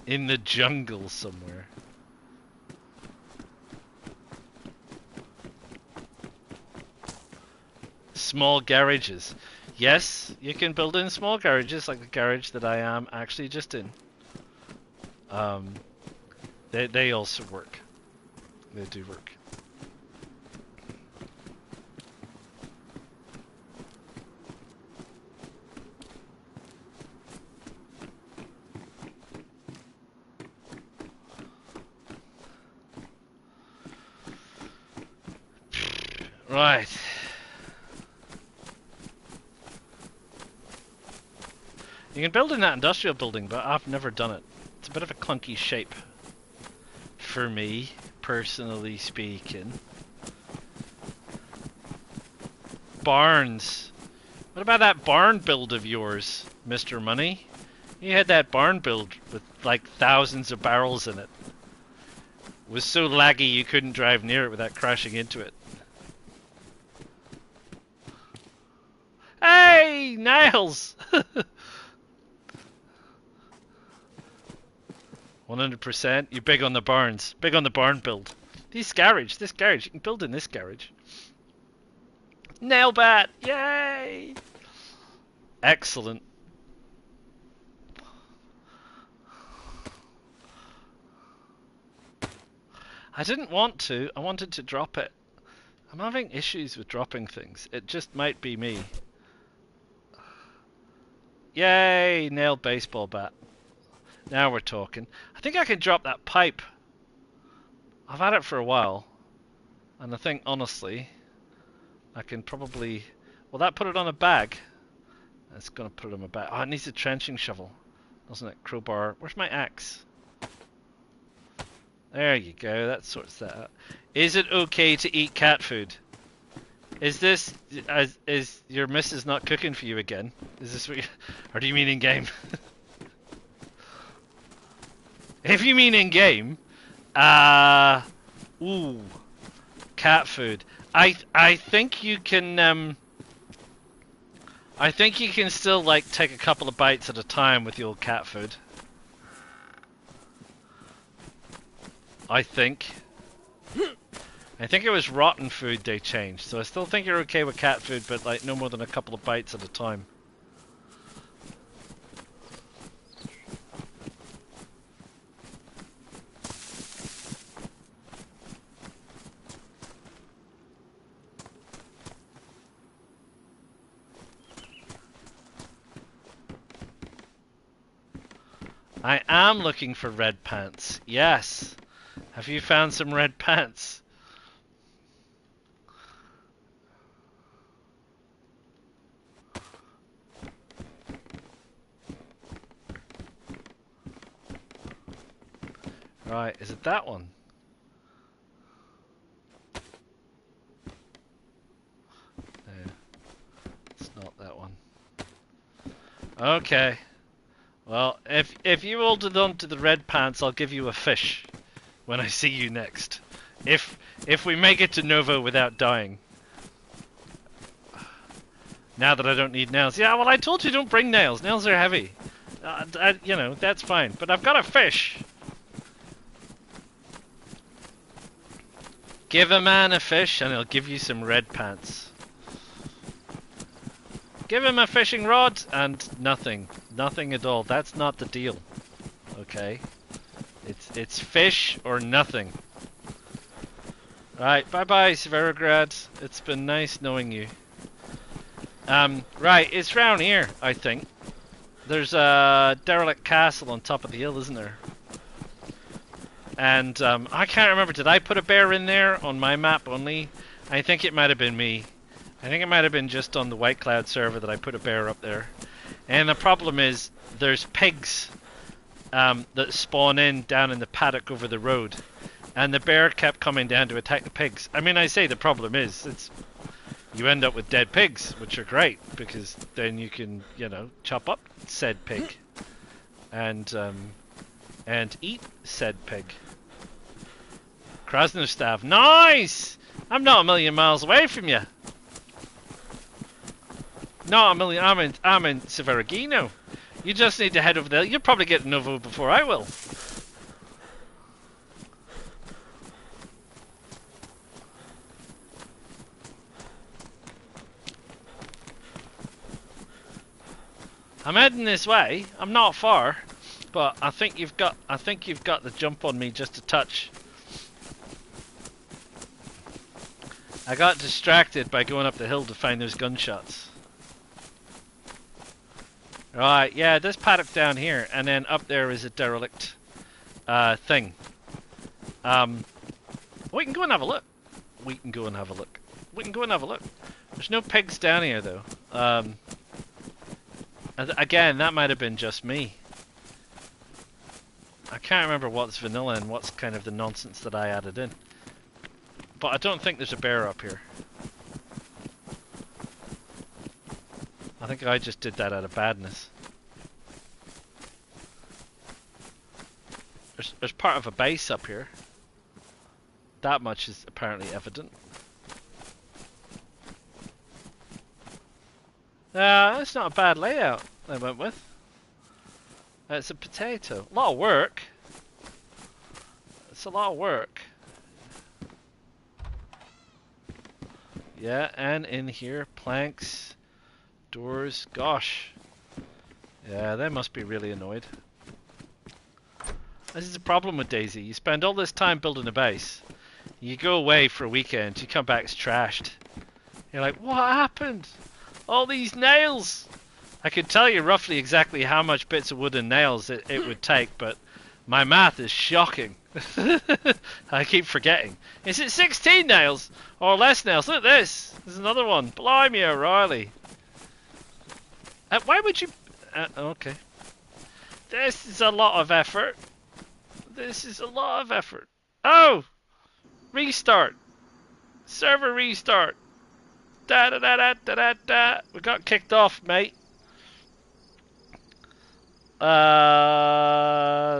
In the jungle somewhere. Small garages. Yes, you can build in small garages, like the garage that I am actually just in. They also work. They do work. Right. You can build in that industrial building, but I've never done it. It's a bit of a clunky shape. For me, personally speaking. Barns. What about that barn build of yours, Mr. Money? You had that barn build with like thousands of barrels in it. It was so laggy you couldn't drive near it without crashing into it. Hey, Niles! 100%. You're big on the barns. Big on the barn build. This garage. You can build in this garage. Nail bat! Yay! Excellent. I didn't want to. I wanted to drop it. I'm having issues with dropping things. It just might be me. Yay! Nailed baseball bat. Now we're talking. I think I can drop that pipe. I've had it for a while. And I think, honestly, I can probably... Will that put it on a bag? It's going to put it on a bag. Oh, it needs a trenching shovel. Doesn't it? Crowbar. Where's my axe? There you go. That sorts that out. Is it okay to eat cat food? Is this... Is your missus not cooking for you again? Is this what you... Or do you mean in game? If you mean in game, ooh, cat food. I think you can I think you can still like take a couple of bites at a time with the old cat food. I think it was rotten food they changed, so I still think you're okay with cat food, but like no more than a couple of bites at a time. I am looking for red pants. Yes. Have you found some red pants? Right, is it that one? No, it's not that one. Okay. Well, if you hold on to the red pants, I'll give you a fish when I see you next. If we make it to Nova without dying. Now that I don't need nails. Yeah, well, I told you don't bring nails. Nails are heavy. You know, that's fine. But I've got a fish. Give a man a fish and he'll give you some red pants. Give him a fishing rod and nothing. Nothing at all. That's not the deal. Okay? It's fish or nothing. Right, bye-bye, Severograd. It's been nice knowing you. Right, it's round here, I think. There's a derelict castle on top of the hill, isn't there? And I can't remember, did I put a bear in there on my map only? I think it might have been me. I think it might have been just on the White Cloud server that I put a bear up there. And the problem is, there's pigs that spawn in down in the paddock over the road. And the bear kept coming down to attack the pigs. I mean, I say the problem is, you end up with dead pigs, which are great, because then you can, you know, chop up said pig. And eat said pig. Krasnostav. Nice! I'm not a million miles away from you. Not a million. I'm in Severagino. You just need to head over there. You'll probably get Novo before I will. I'm heading this way. I'm not far, but I think you've got the jump on me just a touch. I got distracted by going up the hill to find those gunshots. Right, yeah, this paddock down here, and then up there is a derelict thing. We can go and have a look. We can go and have a look. We can go and have a look. There's no pigs down here though. Again, that might have been just me. I can't remember what's vanilla and what's kind of the nonsense that I added in. But I don't think there's a bear up here. I think I just did that out of badness. There's part of a base up here. That much is apparently evident. That's not a bad layout I went with. It's a potato. A lot of work. It's a lot of work. Yeah, and in here, planks, doors, gosh. Yeah, they must be really annoyed. This is the problem with DayZ. You spend all this time building a base. You go away for a weekend, you come back, it's trashed. You're like, what happened? All these nails! I could tell you roughly exactly how much bits of wood and nails it would take, but my math is shocking. I keep forgetting. Is it 16 nails? Or less nails? Look at this! There's another one. Blimey O'Reilly. Why would you... okay. This is a lot of effort. This is a lot of effort. Oh! Restart. Server restart. Da da da da da da da. We got kicked off, mate.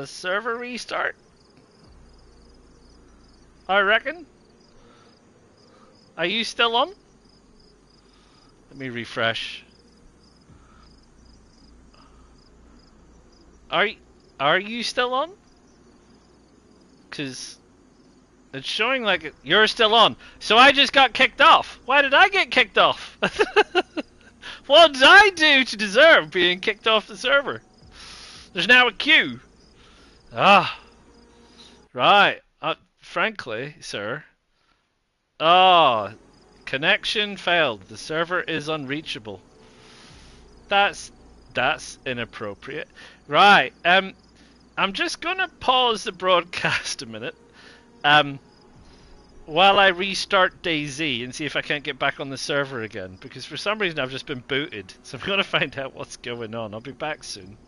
Server restart. I reckon. Are you still on? Let me refresh. Are you still on? Because it's showing like you're still on. So I just got kicked off. Why did I get kicked off? What did I do to deserve being kicked off the server? There's now a queue. Ah. Right. Frankly, sir. Oh. Connection failed. The server is unreachable. That's inappropriate. Right. I'm just gonna pause the broadcast a minute, um, while I restart DayZ and see if I can't get back on the server again. Because for some reason I've just been booted, so I'm gonna find out what's going on. I'll be back soon.